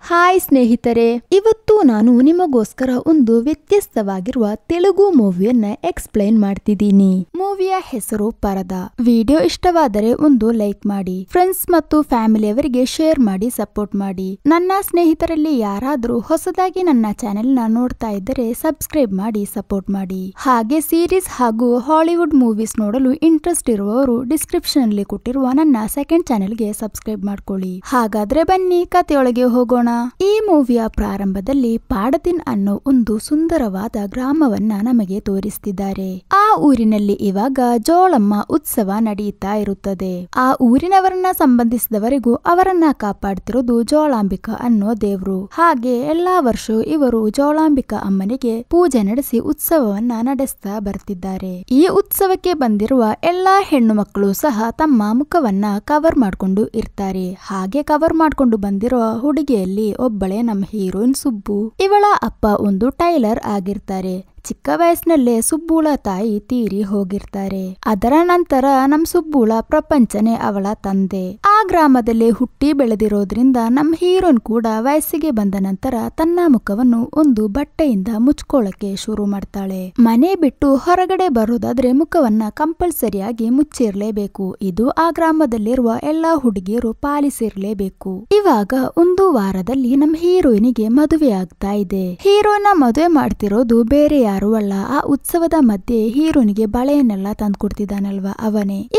Hi ಸ್ನೇಹಿತರೆ, ಇವತ್ತು ನಾನು ನಿಮಗೋಸ್ಕರ ಒಂದು ವ್ಯತ್ಯಸ್ತವಾಗಿರುವ ತೆಲುಗು ಮೂವಿಯನ್ನ ಎಕ್ಸ್ಪ್ಲೈನ್ ಮಾಡ್ತಿದ್ದೀನಿ. ಮೂವಿಯ ಹೆಸರು ಪರದಾ. ವಿಡಿಯೋ ಇಷ್ಟವಾದರೆ ಒಂದು ಲೈಕ್ ಮಾಡಿ, ಫ್ರೆಂಡ್ಸ್ ಮತ್ತು ಫ್ಯಾಮಿಲಿಯವರಿಗೆ ಶೇರ್ ಮಾಡಿ ಸಪೋರ್ಟ್ ಮಾಡಿ. ನನ್ನ ಸ್ನೇಹಿತರಲ್ಲಿ ಯಾರಾದರೂ ಹೊಸದಾಗಿ ನನ್ನ ಚಾನೆಲ್ ನ ನೋಡ್ತಾ ಇದ್ದರೆ ಸಬ್ಸ್ಕ್ರೈಬ್ ಮಾಡಿ ಸಪೋರ್ಟ್ ಮಾಡಿ. ಹಾಗೆ ಸೀರೀಸ್ ಹಾಗೂ ಹಾಲಿವುಡ್ ಮೂವೀಸ್ ನೋಡಲು ಇಂಟ್ರೆಸ್ಟ್ ಇರುವವರು ಡಿಸ್ಕ್ರಿಪ್ಷನ್ ಅಲ್ಲಿ ಕೊಟ್ಟಿರುವ ನನ್ನ ಸೆಕೆಂಡ್ ಚಾನೆಲ್ಗೆ ಸಬ್ಸ್ಕ್ರೈಬ್ ಮಾಡ್ಕೊಳ್ಳಿ. ಹಾಗಾದ್ರೆ ಬನ್ನಿ ಕಥೆಯೊಳಗೆ ಹೋಗೋಣ. ಈ ಮೂವಿಯ ಪ್ರಾರಂಭದಲ್ಲಿ ಪಾಡದಿನ್ ಅನ್ನೋ ಒಂದು ಸುಂದರವಾದ ಗ್ರಾಮವನ್ನ ನಮಗೆ ತೋರಿಸ್ತಿದ್ದಾರೆ. ಆ ಊರಿನಲ್ಲಿ ಇವಾಗ ಜೋಳಮ್ಮ ಉತ್ಸವ ನಡೆಯುತ್ತಾ ಇರುತ್ತದೆ. ಆ ಊರಿನವರನ್ನ ಸಂಬಂಧಿಸಿದವರೆಗೂ ಅವರನ್ನ ಕಾಪಾಡ್ತಿರೋದು ಜೋಳಾಂಬಿಕಾ ಅನ್ನೋ ದೇವ್ರು. ಹಾಗೆ ಎಲ್ಲಾ ವರ್ಷ ಇವರು ಜೋಳಾಂಬಿಕಾ ಅಮ್ಮನಿಗೆ ಪೂಜೆ ನಡೆಸಿ ಉತ್ಸವವನ್ನ ನಡೆಸ್ತಾ ಬರ್ತಿದ್ದಾರೆ. ಈ ಉತ್ಸವಕ್ಕೆ ಬಂದಿರುವ ಎಲ್ಲಾ ಹೆಣ್ಣು ಮಕ್ಕಳು ಸಹ ತಮ್ಮ ಮುಖವನ್ನ ಕವರ್ ಮಾಡ್ಕೊಂಡು ಇರ್ತಾರೆ. ಹಾಗೆ ಕವರ್ ಮಾಡ್ಕೊಂಡು ಬಂದಿರುವ ಹುಡುಗಿಯಲ್ಲಿ ಒಬ್ಬಳೆ ನಮ್ಮ ಹೀರೋಯಿನ್ ಸುಬ್ಬು. ಇವಳ ಅಪ್ಪ ಒಂದು ಟೈಲರ್ ಆಗಿರ್ತಾರೆ. ಚಿಕ್ಕ ವಯಸ್ಸಿನಲ್ಲೇ ಸುಬ್ಬುಳ ತಾಯಿ ತೀರಿ ಹೋಗಿರ್ತಾರೆ. ಅದರ ನಂತರ ನಮ್ ಸುಬ್ಬುಳ ಪ್ರಪಂಚನೇ ಅವಳ ತಂದೆ. ಆ ಗ್ರಾಮದಲ್ಲಿ ಹುಟ್ಟಿ ಬೆಳೆದಿರೋದ್ರಿಂದ ನಮ್ ಹೀರೋನ್ ಕೂಡ ವಯಸ್ಸಿಗೆ ಬಂದ ನಂತರ ತನ್ನ ಮುಖವನ್ನು ಒಂದು ಬಟ್ಟೆಯಿಂದ ಮುಚ್ಕೊಳ್ಳಕ್ಕೆ ಶುರು ಮಾಡ್ತಾಳೆ. ಮನೆ ಬಿಟ್ಟು ಹೊರಗಡೆ ಬರೋದಾದ್ರೆ ಮುಖವನ್ನ ಕಂಪಲ್ಸರಿಯಾಗಿ ಮುಚ್ಚಿರ್ಲೇಬೇಕು. ಇದು ಆ ಗ್ರಾಮದಲ್ಲಿರುವ ಎಲ್ಲಾ ಹುಡುಗಿಯರು ಪಾಲಿಸಿರ್ಲೇಬೇಕು. ಇವಾಗ ಒಂದು ವಾರದಲ್ಲಿ ನಮ್ ಹೀರೋಯಿನಿಗೆ ಮದುವೆ ಆಗ್ತಾ ಇದೆ. ಹೀರೋನ ಮದುವೆ ಮಾಡ್ತಿರೋದು ಬೇರೆ ಯಾರು ಅಲ್ಲ, ಆ ಉತ್ಸವದ ಮಧ್ಯೆ ಹೀರೋನಿಗೆ ಬಳೆಯನ್ನೆಲ್ಲ ತಂದ್ಕೊಡ್ತಿದ್ದಾನಲ್ವಾ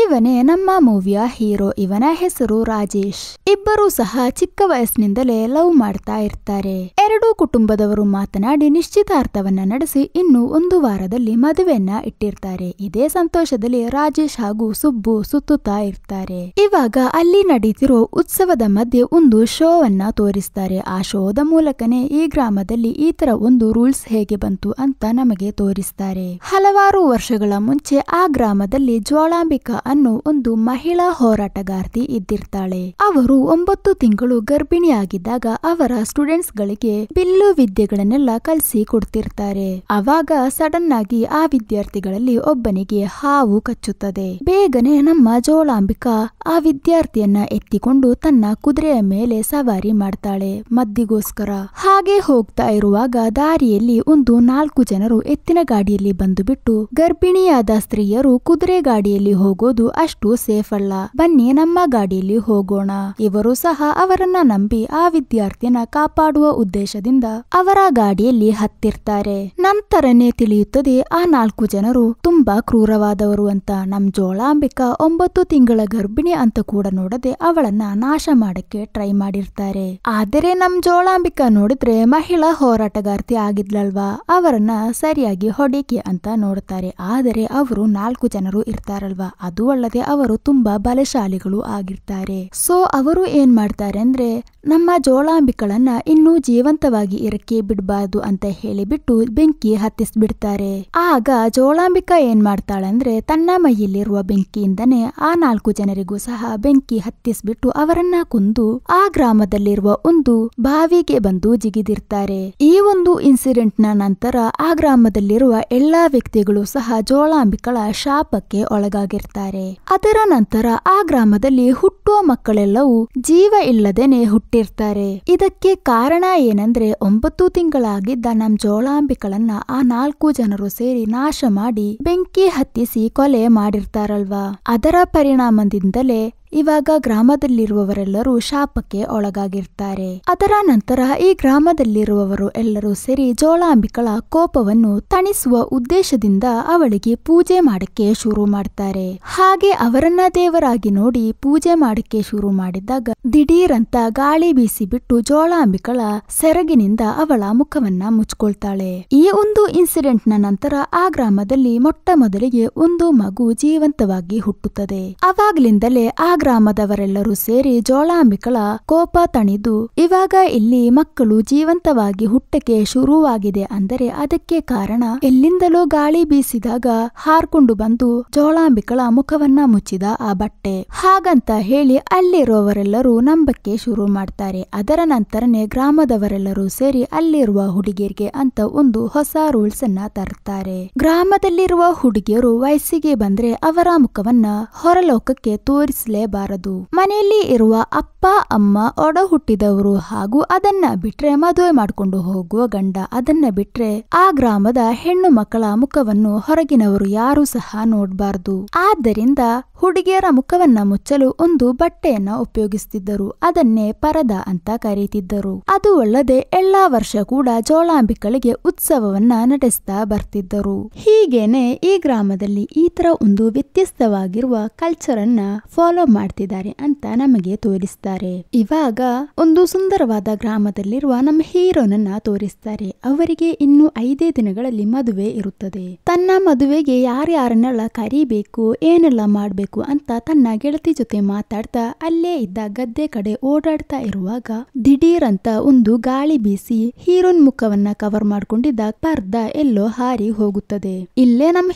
ಇವನೇ ನಮ್ಮ ಮೂವಿಯ ಹೀರೋ. ಇವನ ಹೆಸರು ರಾಜೇಶ್. ಇಬ್ಬರು ಸಹ ಚಿಕ್ಕ ವಯಸ್ಸಿನಿಂದಲೇ ಲವ್ ಮಾಡ್ತಾ ಇರ್ತಾರೆ. ಎರಡೂ ಕುಟುಂಬದವರು ಮಾತನಾಡಿ ನಿಶ್ಚಿತಾರ್ಥವನ್ನ ನಡೆಸಿ ಇನ್ನು ಒಂದು ವಾರದಲ್ಲಿ ಮದುವೆಯನ್ನ ಇಟ್ಟಿರ್ತಾರೆ. ಇದೇ ಸಂತೋಷದಲ್ಲಿ ರಾಜೇಶ್ ಹಾಗೂ ಸುಬ್ಬು ಸುತ್ತುತ್ತಾ ಇರ್ತಾರೆ. ಇವಾಗ ಅಲ್ಲಿ ನಡೀತಿರೋ ಉತ್ಸವದ ಮಧ್ಯೆ ಒಂದು ಶೋ ಅನ್ನ ತೋರಿಸ್ತಾರೆ. ಆ ಶೋದ ಮೂಲಕನೇ ಈ ಗ್ರಾಮದಲ್ಲಿ ಈ ತರ ಒಂದು ರೂಲ್ಸ್ ಹೇಗೆ ಬಂತು ಅಂತ ನಮಗೆ ತೋರಿಸ್ತಾರೆ. ಹಲವಾರು ವರ್ಷಗಳ ಮುಂಚೆ ಆ ಗ್ರಾಮದಲ್ಲಿ ಜೋಳಾಂಬಿಕಾ ಅನ್ನೋ ಒಂದು ಮಹಿಳಾ ಹೋರಾಟಗಾರ್ತಿ ಇದ್ದಿರ್ತಾಳೆ. ಅವರು 9 ತಿಂಗಳು ಗರ್ಭಿಣಿಯಾಗಿದ್ದಾಗ ಅವರ ಸ್ಟೂಡೆಂಟ್ಸ್ ಗಳಿಗೆ ಬಿಲ್ಲು ವಿದ್ಯೆಗಳನ್ನೆಲ್ಲ ಕಲಿಸಿ ಕೊಡ್ತಿರ್ತಾರೆ. ಅವಾಗ ಸಡನ್ ಆಗಿ ಆ ವಿದ್ಯಾರ್ಥಿಗಳಲ್ಲಿ ಒಬ್ಬನಿಗೆ ಹಾವು ಕಚ್ಚುತ್ತದೆ. ಬೇಗನೆ ನಮ್ಮ ಜೋಳಾಂಬಿಕಾ ಆ ವಿದ್ಯಾರ್ಥಿಯನ್ನ ಎತ್ತಿಕೊಂಡು ತನ್ನ ಕುದುರೆಯ ಮೇಲೆ ಸವಾರಿ ಮಾಡ್ತಾಳೆ ಮದ್ದಿಗೋಸ್ಕರ. ಹಾಗೆ ಹೋಗ್ತಾ ಇರುವಾಗ ದಾರಿಯಲ್ಲಿ ಒಂದು 4 ಜನರು ಎತ್ತಿನ ಗಾಡಿಯಲ್ಲಿ ಬಂದು ಬಿಟ್ಟು ಗರ್ಭಿಣಿಯಾದ ಸ್ತ್ರೀಯರು ಕುದುರೆ ಗಾಡಿಯಲ್ಲಿ ಹೋಗೋದು ಅಷ್ಟು ಸೇಫ್ ಅಲ್ಲ, ಬನ್ನಿ ನಮ್ಮ ಗಾಡಿಯಲ್ಲಿ ಹೋಗೋಣ. ಇವರು ಸಹ ಅವರನ್ನ ನಂಬಿ ಆ ವಿದ್ಯಾರ್ಥಿಯನ್ನ ಕಾಪಾಡುವ ಉದ್ದೇಶದಿಂದ ಅವರ ಗಾಡಿಯಲ್ಲಿ ಹತ್ತಿರ್ತಾರೆ. ನಂತರನೇ ತಿಳಿಯುತ್ತದೆ ಆ 4 ಜನರು ತುಂಬಾ ಕ್ರೂರವಾದವರು ಅಂತ. ನಮ್ ಜೋಳಾಂಬಿಕಾ 9 ತಿಂಗಳ ಗರ್ಭಿಣಿ ಅಂತ ಕೂಡ ನೋಡದೆ ಅವಳನ್ನ ನಾಶ ಮಾಡಕ್ಕೆ ಟ್ರೈ ಮಾಡಿರ್ತಾರೆ. ಆದರೆ ನಮ್ ಜೋಳಾಂಬಿಕಾ ನೋಡಿದ್ರೆ ಮಹಿಳಾ ಹೋರಾಟಗಾರ್ತಿ ಆಗಿದ್ಲಲ್ವಾ, ಅವರನ್ನ ಸರಿಯಾಗಿ ಹೊಡಿಕೆ ಅಂತ ನೋಡ್ತಾರೆ. ಆದರೆ ಅವರು 4 ಜನರು ಇರ್ತಾರಲ್ವಾ, ಅದು ಅಲ್ಲದೆ ಅವರು ತುಂಬಾ ಬಲಶಾಲಿಗಳು ಆಗಿರ್ತಾರೆ. ಸೊ ಅವರು ಏನ್ ಮಾಡ್ತಾರೆ ಅಂದ್ರೆ ನಮ್ಮ ಜೋಳಾಂಬಿಕಳನ್ನ ಇನ್ನೂ ಜೀವಂತವಾಗಿ ಇರಕ್ಕೆ ಬಿಡಬಾರ್ದು ಅಂತ ಹೇಳಿಬಿಟ್ಟು ಬೆಂಕಿ ಹತ್ತಿಸ್ಬಿಡ್ತಾರೆ. ಆಗ ಜೋಳಾಂಬಿಕಾ ಏನ್ ಮಾಡ್ತಾಳಂದ್ರೆ ತನ್ನ ಮೈಯಲ್ಲಿರುವ ಬೆಂಕಿಯಿಂದನೇ ಆ 4 ಜನರಿಗೂ ಸಹ ಬೆಂಕಿ ಹತ್ತಿಸ್ಬಿಟ್ಟು ಅವರನ್ನ ಕೊಂದು ಆ ಗ್ರಾಮದಲ್ಲಿರುವ ಒಂದು ಬಾವಿಗೆ ಬಂದು ಜಿಗಿದಿರ್ತಾರೆ. ಈ ಒಂದು ಇನ್ಸಿಡೆಂಟ್ ನ ನಂತರ ಆ ಗ್ರಾಮದಲ್ಲಿರುವ ಎಲ್ಲಾ ವ್ಯಕ್ತಿಗಳು ಸಹ ಜೋಳಾಂಬಿಕಳ ಶಾಪಕ್ಕೆ ಒಳಗಾಗಿರ್ತಾರೆ. ಅದರ ನಂತರ ಆ ಗ್ರಾಮದಲ್ಲಿ ಹುಟ್ಟುವ ಮಕ್ಕಳೆಲ್ಲವೂ ಜೀವ ಇಲ್ಲದೇನೆ ಹುಟ್ಟಿರ್ತಾರೆ. ಇದಕ್ಕೆ ಕಾರಣ ಏನಂದ್ರೆ 9 ತಿಂಗಳಾಗಿದ್ದ ನಮ್ ಜೋಳಾಂಬಿಕಳನ್ನ ಆ 4 ಜನರು ಸೇರಿ ನಾಶ ಮಾಡಿ ಬೆಂಕಿ ಹತ್ತಿಸಿ ಕೊಲೆ ಮಾಡಿರ್ತಾರಲ್ವಾ, ಅದರ ಪರಿಣಾಮದಿಂದಲೇ ಇವಾಗ ಗ್ರಾಮದಲ್ಲಿರುವವರೆಲ್ಲರೂ ಶಾಪಕ್ಕೆ ಒಳಗಾಗಿರ್ತಾರೆ. ಅದರ ನಂತರ ಈ ಗ್ರಾಮದಲ್ಲಿರುವವರು ಎಲ್ಲರೂ ಸೇರಿ ಜೋಳಾಂಬಿಕಳ ಕೋಪವನ್ನು ತಣಿಸುವ ಉದ್ದೇಶದಿಂದ ಅವಳಿಗೆ ಪೂಜೆ ಮಾಡಕ್ಕೆ ಶುರು ಮಾಡ್ತಾರೆ. ಹಾಗೆ ಅವರನ್ನ ದೇವರಾಗಿ ನೋಡಿ ಪೂಜೆ ಮಾಡಕ್ಕೆ ಶುರು ಮಾಡಿದಾಗ ದಿಢೀರಂತ ಗಾಳಿ ಬೀಸಿ ಬಿಟ್ಟು ಜೋಳಾಂಬಿಕಳ ಸೆರಗಿನಿಂದ ಅವಳ ಮುಖವನ್ನ ಮುಚ್ಕೊಳ್ತಾಳೆ. ಈ ಒಂದು ಇನ್ಸಿಡೆಂಟ್ ನ ನಂತರ ಆ ಗ್ರಾಮದಲ್ಲಿ ಮೊಟ್ಟ ಮೊದಲಿಗೆ ಒಂದು ಮಗು ಜೀವಂತವಾಗಿ ಹುಟ್ಟುತ್ತದೆ. ಅವಾಗ್ಲಿಂದಲೇ ಆ ಗ್ರಾಮದವರೆಲ್ಲರೂ ಸೇರಿ ಜೋಳಾಂಬಿಕಳ ಕೋಪ ತಣಿದು ಇವಾಗ ಇಲ್ಲಿ ಮಕ್ಕಳು ಜೀವಂತವಾಗಿ ಹುಟ್ಟಕ್ಕೆ ಶುರುವಾಗಿದೆ ಅಂದರೆ ಅದಕ್ಕೆ ಕಾರಣ ಎಲ್ಲಿಂದಲೋ ಗಾಳಿ ಬೀಸಿದಾಗ ಹಾರ್ಕೊಂಡು ಬಂದು ಜೋಳಾಂಬಿಕಳ ಮುಖವನ್ನ ಮುಚ್ಚಿದ ಆ ಬಟ್ಟೆ. ಹಾಗಂತ ಹೇಳಿ ಅಲ್ಲಿರುವವರೆಲ್ಲರೂ ನಂಬಕ್ಕೆ ಶುರು ಮಾಡ್ತಾರೆ. ಅದರ ನಂತರನೇ ಗ್ರಾಮದವರೆಲ್ಲರೂ ಸೇರಿ ಅಲ್ಲಿರುವ ಹುಡುಗಿಯರಿಗೆ ಅಂತ ಒಂದು ಹೊಸ ರೂಲ್ಸ್ ಅನ್ನ ತರ್ತಾರೆ. ಗ್ರಾಮದಲ್ಲಿರುವ ಹುಡುಗಿಯರು ವಯಸ್ಸಿಗೆ ಬಂದ್ರೆ ಅವರ ಮುಖವನ್ನ ಹೊರಲೋಕಕ್ಕೆ ತೋರಿಸಲೇ ತಿಳಿಯಬಾರದು. ಮನೆಯಲ್ಲಿ ಇರುವ ಅಪ್ಪ ಅಮ್ಮ, ಒಡ ಹುಟ್ಟಿದವರು ಹಾಗೂ ಅದನ್ನ ಬಿಟ್ರೆ ಮದುವೆ ಮಾಡ್ಕೊಂಡು ಹೋಗುವ ಗಂಡ, ಅದನ್ನ ಬಿಟ್ರೆ ಆ ಗ್ರಾಮದ ಹೆಣ್ಣು ಮಕ್ಕಳ ಮುಖವನ್ನು ಹೊರಗಿನವರು ಯಾರು ಸಹ ನೋಡಬಾರದು. ಆದ್ದರಿಂದ ಹುಡುಗಿಯರ ಮುಖವನ್ನ ಮುಚ್ಚಲು ಒಂದು ಬಟ್ಟೆಯನ್ನ ಉಪಯೋಗಿಸುತ್ತಿದ್ದರು. ಅದನ್ನೇ ಪರದ ಅಂತ ಕರೀತಿದ್ದರು. ಅದು ಅಲ್ಲದೆ ಎಲ್ಲಾ ವರ್ಷ ಕೂಡ ಜೋಳಾಂಬಿಕಳಿಗೆ ಉತ್ಸವವನ್ನ ನಡೆಸ್ತಾ ಬರ್ತಿದ್ದರು. ಹೀಗೇನೆ ಈ ಗ್ರಾಮದಲ್ಲಿ ಈ ತರ ಒಂದು ವ್ಯತ್ಯಸ್ತವಾಗಿರುವ ಕಲ್ಚರ್ ಅನ್ನ ಫಾಲೋ ಮಾಡ್ತಿದ್ದಾರೆ ಅಂತ ನಮಗೆ ತೋರಿಸ್ತಾರೆ. ಇವಾಗ ಒಂದು ಸುಂದರವಾದ ಗ್ರಾಮದಲ್ಲಿರುವ ನಮ್ಮ ಹೀರೋನನ್ನ ತೋರಿಸ್ತಾರೆ. ಅವರಿಗೆ ಇನ್ನು 5 ದಿನಗಳಲ್ಲಿ ಮದುವೆ ಇರುತ್ತದೆ. ತನ್ನ ಮದುವೆಗೆ ಯಾರ್ಯಾರನ್ನೆಲ್ಲ ಕರಿಬೇಕು, ಏನೆಲ್ಲ ಮಾಡ್ಬೇಕು ಅಂತ ತನ್ನ ಗೆಳತಿ ಜೊತೆ ಮಾತಾಡ್ತಾ ಅಲ್ಲೇ ಇದ್ದ ಗದ್ದೆ ಕಡೆ ಓಡಾಡ್ತಾ ಇರುವಾಗ ದಿಢೀರ್ ಅಂತ ಒಂದು ಗಾಳಿ ಬೀಸಿ ಹೀರೋನ್ ಮುಖವನ್ನ ಕವರ್ ಮಾಡ್ಕೊಂಡಿದ್ದ ಪರ್ದ ಎಲ್ಲೋ ಹಾರಿ ಹೋಗುತ್ತದೆ. ಇಲ್ಲೇ ನಮ್ಮ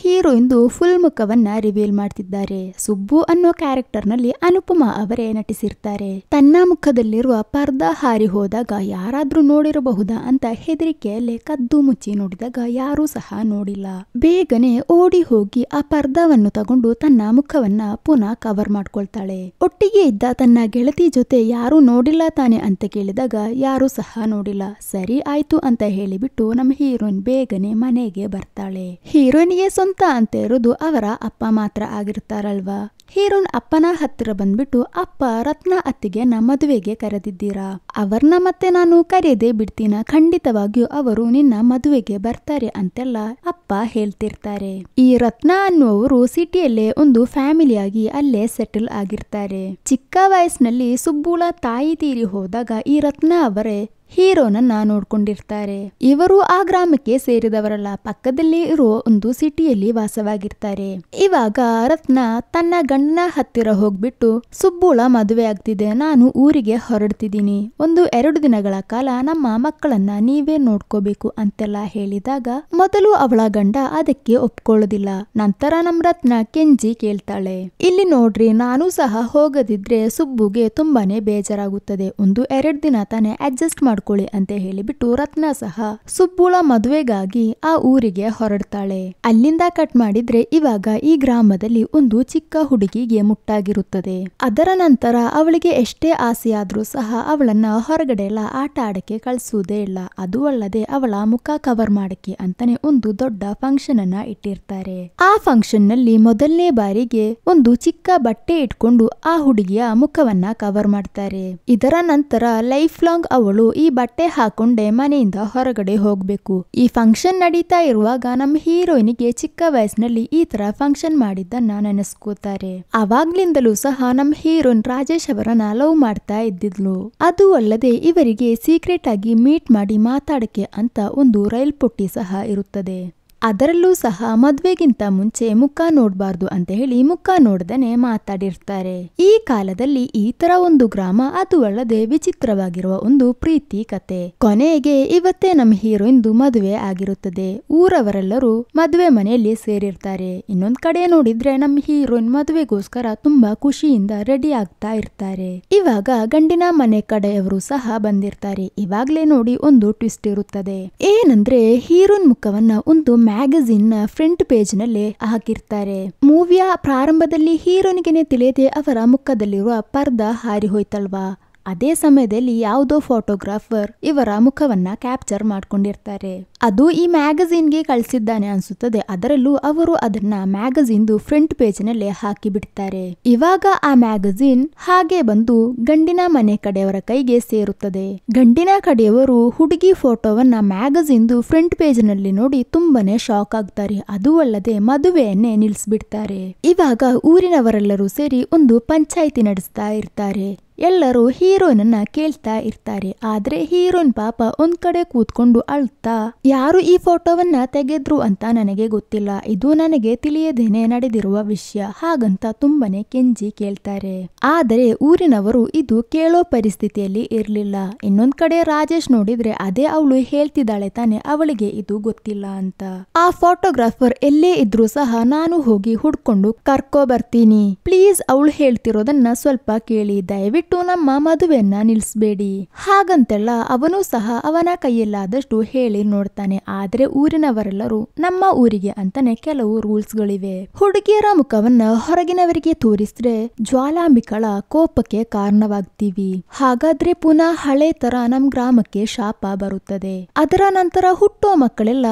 ಹೀರೋಯಿಂದು ಫುಲ್ ಮುಖವನ್ನ ರಿವೀಲ್ ಮಾಡ್ತಿದ್ದಾರೆ. ಸುಬ್ಬು ಅನ್ನೋ ಕ್ಯಾರೆಕ್ಟರ್ ನಲ್ಲಿ ಅನುಪಮಾ ಅವರೇ ನಟಿಸಿರ್ತಾರೆ. ತನ್ನ ಮುಖದಲ್ಲಿರುವ ಪರ್ದ ಹಾರಿ ಹೋದಾಗ ಯಾರಾದ್ರೂ ನೋಡಿರಬಹುದಾ ಅಂತ ಹೆದರಿಕೆಯಲ್ಲೇ ಕದ್ದು ಮುಚ್ಚಿ ನೋಡಿದಾಗ ಯಾರೂ ಸಹ ನೋಡಿಲ್ಲ. ಬೇಗನೆ ಓಡಿ ಹೋಗಿ ಆ ಪರ್ದವನ್ನು ತಗೊಂಡು ತನ್ನ ಮುಖವನ್ನ ಪುನಃ ಕವರ್ ಮಾಡ್ಕೊಳ್ತಾಳೆ. ಒಟ್ಟಿಗೆ ಇದ್ದ ತನ್ನ ಗೆಳತಿ ಜೊತೆ ಯಾರು ನೋಡಿಲ್ಲ ತಾನೆ ಅಂತ ಕೇಳಿದಾಗ ಯಾರು ಸಹ ನೋಡಿಲ್ಲ. ಸರಿ ಆಯ್ತು ಅಂತ ಹೇಳಿಬಿಟ್ಟು ನಮ್ಮ ಹೀರೋಯಿನ್ ಬೇಗನೆ ಮನೆಗೆ ಬರ್ತಾಳೆ. ಹೀರೋಯಿನ್ಗೆ ಸ್ವಂತ ಅಂತ ಇರೋದು ಅವರ ಅಪ್ಪ ಮಾತ್ರ ಆಗಿರ್ತಾರಲ್ವಾ. ಹೀರೋನ್ ಅಪ್ಪನ ಹತ್ತಿರ ಬಂದ್ಬಿಟ್ಟು, ಅಪ್ಪ ರತ್ನ ಅತ್ತಿಗೆ ಮದುವೆಗೆ ಕರೆದಿದ್ದೀರಾ? ಅವರನ್ನ ಮತ್ತೆ ನಾನು ಕರೆಯದೆ ಬಿಡ್ತೀನ? ಖಂಡಿತವಾಗಿಯೂ ಅವರು ನಿನ್ನ ಮದುವೆಗೆ ಬರ್ತಾರೆ ಅಂತೆಲ್ಲ ಅಪ್ಪ ಹೇಳ್ತಿರ್ತಾರೆ. ಈ ರತ್ನ ಅನ್ನುವರು ಸಿಟಿಯಲ್ಲೇ ಒಂದು ಫ್ಯಾಮಿಲಿಯಾಗಿ ಅಲ್ಲೇ ಸೆಟಲ್ ಆಗಿರ್ತಾರೆ. ಚಿಕ್ಕ ವಯಸ್ಸಿನಲ್ಲಿ ಸುಬ್ಬುಳ ತಾಯಿ ತೀರಿ ಹೋದಾಗ ಈ ರತ್ನ ಅವರೇ ಹೀರೋನನ್ನ ನೋಡ್ಕೊಂಡಿರ್ತಾರೆ. ಇವರು ಆ ಗ್ರಾಮಕ್ಕೆ ಸೇರಿದವರಲ್ಲ, ಪಕ್ಕದಲ್ಲಿ ಇರುವ ಒಂದು ಸಿಟಿಯಲ್ಲಿ ವಾಸವಾಗಿರ್ತಾರೆ. ಇವಾಗ ರತ್ನ ತನ್ನ ಗಂಡನ ಹತ್ತಿರ ಹೋಗ್ಬಿಟ್ಟು, ಸುಬ್ಬುಳ ಮದುವೆ ಆಗ್ತಿದೆ, ನಾನು ಊರಿಗೆ ಹೊರಡ್ತಿದ್ದೀನಿ, 1-2 ದಿನಗಳ ಕಾಲ ನಮ್ಮ ಮಕ್ಕಳನ್ನ ನೀವೇ ನೋಡ್ಕೋಬೇಕು ಅಂತೆಲ್ಲ ಹೇಳಿದಾಗ ಮೊದಲು ಅವಳ ಗಂಡ ಅದಕ್ಕೆ ಒಪ್ಕೊಳ್ಳೋದಿಲ್ಲ. ನಂತರ ನಮ್ಮ ರತ್ನ ಕೆಂಜಿ ಕೇಳ್ತಾಳೆ, ಇಲ್ಲಿ ನೋಡ್ರಿ, ನಾನು ಸಹ ಹೋಗದಿದ್ರೆ ಸುಬ್ಬುಗೆ ತುಂಬಾನೇ ಬೇಜಾರಾಗುತ್ತದೆ, 1-2 ದಿನ ತಾನೇ ಅಡ್ಜಸ್ಟ್ ಮಾಡ್ಕೊಳ್ಳಿ ಅಂತ ಹೇಳಿಬಿಟ್ಟು ರತ್ನ ಸಹ ಸುಬ್ಬುಳ ಮದುವೆಗಾಗಿ ಆ ಊರಿಗೆ ಹೊರಡ್ತಾಳೆ. ಅಲ್ಲಿಂದ ಕಟ್ ಮಾಡಿದ್ರೆ ಇವಾಗ ಈ ಗ್ರಾಮದಲ್ಲಿ ಒಂದು ಚಿಕ್ಕ ಹುಡುಗಿಗೆ ಮುಟ್ಟಾಗಿರುತ್ತದೆ. ಅದರ ನಂತರ ಅವಳಿಗೆ ಎಷ್ಟೇ ಆಸೆಯಾದ್ರೂ ಸಹ ಅವಳನ್ನ ಹೊರಗಡೆ ಎಲ್ಲ ಆಟ ಆಡಕ್ಕೆ ಕಳಿಸುವುದೇ ಇಲ್ಲ. ಅದು ಅಲ್ಲದೆ ಅವಳ ಮುಖ ಕವರ್ ಮಾಡಕ್ಕೆ ಅಂತಾನೆ ಒಂದು ದೊಡ್ಡ ಫಂಕ್ಷನ್ ಅನ್ನ ಇಟ್ಟಿರ್ತಾರೆ. ಆ ಫಂಕ್ಷನ್ ನಲ್ಲಿ ಮೊದಲನೇ ಬಾರಿಗೆ ಒಂದು ಚಿಕ್ಕ ಬಟ್ಟೆ ಇಟ್ಕೊಂಡು ಆ ಹುಡುಗಿಯ ಮುಖವನ್ನ ಕವರ್ ಮಾಡ್ತಾರೆ. ಇದರ ನಂತರ ಲೈಫ್ ಲಾಂಗ್ ಅವಳು ಈ ಬಟ್ಟೆ ಹಾಕೊಂಡೆ ಮನೆಯಿಂದ ಹೊರಗಡೆ ಹೋಗ್ಬೇಕು. ಈ ಫಂಕ್ಷನ್ ನಡೀತಾ ಇರುವಾಗ ನಮ್ಮ ಹೀರೋಯಿನ್ಗೆ ಚಿಕ್ಕ ವಯಸ್ಸಿನಲ್ಲಿ ಈ ತರ ಫಂಕ್ಷನ್ ಮಾಡಿದ್ದನ್ನ ನೆನೆಸ್ಕೋತಾರೆ. ಅವಾಗ್ಲಿಂದಲೂ ಸಹ ನಮ್ಮ ಹೀರೋಯಿನ್ ರಾಜೇಶ್ ಅವರನ್ನ ಲವ್ ಮಾಡ್ತಾ ಇದ್ದಿದ್ಲು. ಅದು ಅಲ್ಲದೆ ಇವರಿಗೆ ಸೀಕ್ರೆಟ್ ಆಗಿ ಮೀಟ್ ಮಾಡಿ ಮಾತಾಡಕ್ಕೆ ಅಂತ ಒಂದು ರೈಲ್ ಪುಟ್ಟಿ ಸಹ ಇರುತ್ತದೆ. ಅದರಲ್ಲೂ ಸಹ ಮದ್ವೆಗಿಂತ ಮುಂಚೆ ಮುಖ ನೋಡ್ಬಾರ್ದು ಅಂತ ಹೇಳಿ ಮುಖ ನೋಡ್ದೇನೆ ಮಾತಾಡಿರ್ತಾರೆ. ಈ ಕಾಲದಲ್ಲಿ ಈ ತರ ಒಂದು ಗ್ರಾಮ, ಅದು ಅಲ್ಲದೆ ವಿಚಿತ್ರವಾಗಿರುವ ಒಂದು ಪ್ರೀತಿ ಕತೆ. ಕೊನೆಗೆ ಇವತ್ತೇ ನಮ್ಮ ಹೀರೋಯಿಂದು ಮದುವೆ ಆಗಿರುತ್ತದೆ. ಊರವರೆಲ್ಲರೂ ಮದುವೆ ಮನೆಯಲ್ಲಿ ಸೇರಿರ್ತಾರೆ. ಇನ್ನೊಂದ್ ಕಡೆ ನೋಡಿದ್ರೆ ನಮ್ಮ ಹೀರೋಯಿನ್ ಮದುವೆಗೋಸ್ಕರ ತುಂಬಾ ಖುಷಿಯಿಂದ ರೆಡಿ ಆಗ್ತಾ ಇರ್ತಾರೆ. ಇವಾಗ ಗಂಡಿನ ಮನೆ ಕಡೆಯವರು ಸಹ ಬಂದಿರ್ತಾರೆ. ಇವಾಗ್ಲೇ ನೋಡಿ ಒಂದು ಟ್ವಿಸ್ಟ್ ಇರುತ್ತದೆ. ಏನಂದ್ರೆ ಹೀರೋಯಿನ್ ಮುಖವನ್ನ ಒಂದು ಮ್ಯಾಗಝಿನ್ ನ ಫ್ರಂಟ್ ಪೇಜ್ ನಲ್ಲಿ ಹಾಕಿರ್ತಾರೆ. ಮೂವಿಯ ಪ್ರಾರಂಭದಲ್ಲಿ ಹೀರೋನಿಗೆನೆ ತಿಳಿಯದೆ ಅವರ ಮುಖದಲ್ಲಿರುವ ಪರ್ದ ಹಾರಿ ಹೋಯ್ತಲ್ವಾ. ಅದೇ ಸಮಯದಲ್ಲಿ ಯಾವುದೋ ಫೋಟೋಗ್ರಾಫರ್ ಇವರ ಮುಖವನ್ನ ಕ್ಯಾಪ್ಚರ್ ಮಾಡ್ಕೊಂಡಿರ್ತಾರೆ. ಅದು ಈ ಮ್ಯಾಗಝಿನ್ಗೆ ಕಳಿಸಿದ್ದಾನೆ ಅನ್ಸುತ್ತದೆ. ಅದರಲ್ಲೂ ಅವರು ಅದನ್ನ ಮ್ಯಾಗಝಿನ್ದು ಫ್ರಂಟ್ ಪೇಜ್ ನಲ್ಲೇ ಹಾಕಿ ಬಿಡ್ತಾರೆ. ಇವಾಗ ಆ ಮ್ಯಾಗಝಿನ್ ಹಾಗೆ ಬಂದು ಗಂಡಿನ ಮನೆ ಕಡೆಯವರ ಕೈಗೆ ಸೇರುತ್ತದೆ. ಗಂಡಿನ ಕಡೆಯವರು ಹುಡುಗಿ ಫೋಟೋವನ್ನ ಮ್ಯಾಗಝಿನ್ದು ಫ್ರಂಟ್ ಪೇಜ್ ನಲ್ಲಿ ನೋಡಿ ತುಂಬಾನೇ ಶಾಕ್ ಆಗ್ತಾರೆ. ಅದು ಅಲ್ಲದೆ ಮದುವೆಯನ್ನೇ ನಿಲ್ಲಿಸ್ಬಿಡ್ತಾರೆ. ಇವಾಗ ಊರಿನವರೆಲ್ಲರೂ ಸೇರಿ ಒಂದು ಪಂಚಾಯಿತಿ ನಡೆಸ್ತಾ ಇರ್ತಾರೆ. ಎಲ್ಲರೂ ಹೀರೋಯಿನನ್ನ ಕೇಳ್ತಾ ಇರ್ತಾರೆ. ಆದ್ರೆ ಹೀರೋಯಿನ್ ಪಾಪ ಒಂದ್ ಕಡೆ ಕೂತ್ಕೊಂಡು ಅಳ್ತಾ, ಯಾರು ಈ ಫೋಟೋವನ್ನ ತೆಗೆದ್ರು ಅಂತ ನನಗೆ ಗೊತ್ತಿಲ್ಲ, ಇದು ನನಗೆ ತಿಳಿಯದೇನೆ ನಡೆದಿರುವ ವಿಷಯ, ಹಾಗಂತ ತುಂಬಾನೇ ಕೆಂಜಿ ಕೇಳ್ತಾರೆ. ಆದರೆ ಊರಿನವರು ಇದು ಕೇಳೋ ಪರಿಸ್ಥಿತಿಯಲ್ಲಿ ಇರ್ಲಿಲ್ಲ. ಇನ್ನೊಂದ್ ಕಡೆ ರಾಜೇಶ್ ನೋಡಿದ್ರೆ ಅದೇ ಅವಳು ಹೇಳ್ತಿದ್ದಾಳೆ ತಾನೆ, ಅವಳಿಗೆ ಇದು ಗೊತ್ತಿಲ್ಲ ಅಂತ. ಆ ಫೋಟೋಗ್ರಾಫರ್ ಎಲ್ಲೇ ಇದ್ರೂ ಸಹ ನಾನು ಹೋಗಿ ಹುಡ್ಕೊಂಡು ಕರ್ಕೊ ಬರ್ತೀನಿ, ಪ್ಲೀಸ್ ಅವಳು ಹೇಳ್ತಿರೋದನ್ನ ಸ್ವಲ್ಪ ಕೇಳಿ, ದಯವಿಟ್ಟು ದಯವಿಟ್ಟು ನಮ್ಮ ಮದುವೆಯನ್ನ ನಿಲ್ಲಿಸಬೇಡಿ ಹಾಗಂತೆಲ್ಲ ಅವನು ಸಹ ಅವನ ಕೈಯಲ್ಲಾದಷ್ಟು ಹೇಳಿ ನೋಡ್ತಾನೆ. ಆದ್ರೆ ಊರಿನವರೆಲ್ಲರೂ ನಮ್ಮ ಊರಿಗೆ ಅಂತಾನೆ ಕೆಲವು ರೂಲ್ಸ್ ಗಳಿವೆ. ಹುಡುಗಿಯರ ಮುಖವನ್ನ ಹೊರಗಿನವರಿಗೆ ತೋರಿಸಿದ್ರೆ ಜ್ವಾಲಾಂಬಿಕಳ ಕೋಪಕ್ಕೆ ಕಾರಣವಾಗ್ತೀವಿ. ಹಾಗಾದ್ರೆ ಪುನಃ ಹಳೆ ತರ ನಮ್ ಗ್ರಾಮಕ್ಕೆ ಶಾಪ ಬರುತ್ತದೆ. ಅದರ ನಂತರ ಹುಟ್ಟುವ ಮಕ್ಕಳೆಲ್ಲ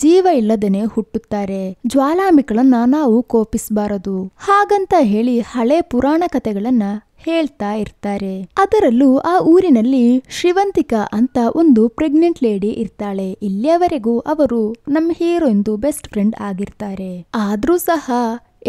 ಜೀವ ಇಲ್ಲದೇನೆ ಹುಟ್ಟುತ್ತಾರೆ. ಜ್ವಾಲಾಂಬಿಕಳನ್ನ ನಾವು ಕೋಪಿಸಬಾರದು ಹಾಗಂತ ಹೇಳಿ ಹಳೆ ಪುರಾಣ ಕಥೆಗಳನ್ನ ಹೇಳ್ತಾ ಇರ್ತಾರೆ. ಅದರಲ್ಲೂ ಆ ಊರಿನಲ್ಲಿ ಶ್ರೀವಂತಿಕಾ ಅಂತ ಒಂದು ಪ್ರೆಗ್ನೆಂಟ್ ಲೇಡಿ ಇರ್ತಾಳೆ. ಇಲ್ಲಿಯವರೆಗೂ ಅವರು ನಮ್ಮ ಹೀರೋಯಿನ್ದು ಬೆಸ್ಟ್ ಫ್ರೆಂಡ್ ಆಗಿರ್ತಾರೆ. ಆದ್ರೂ ಸಹ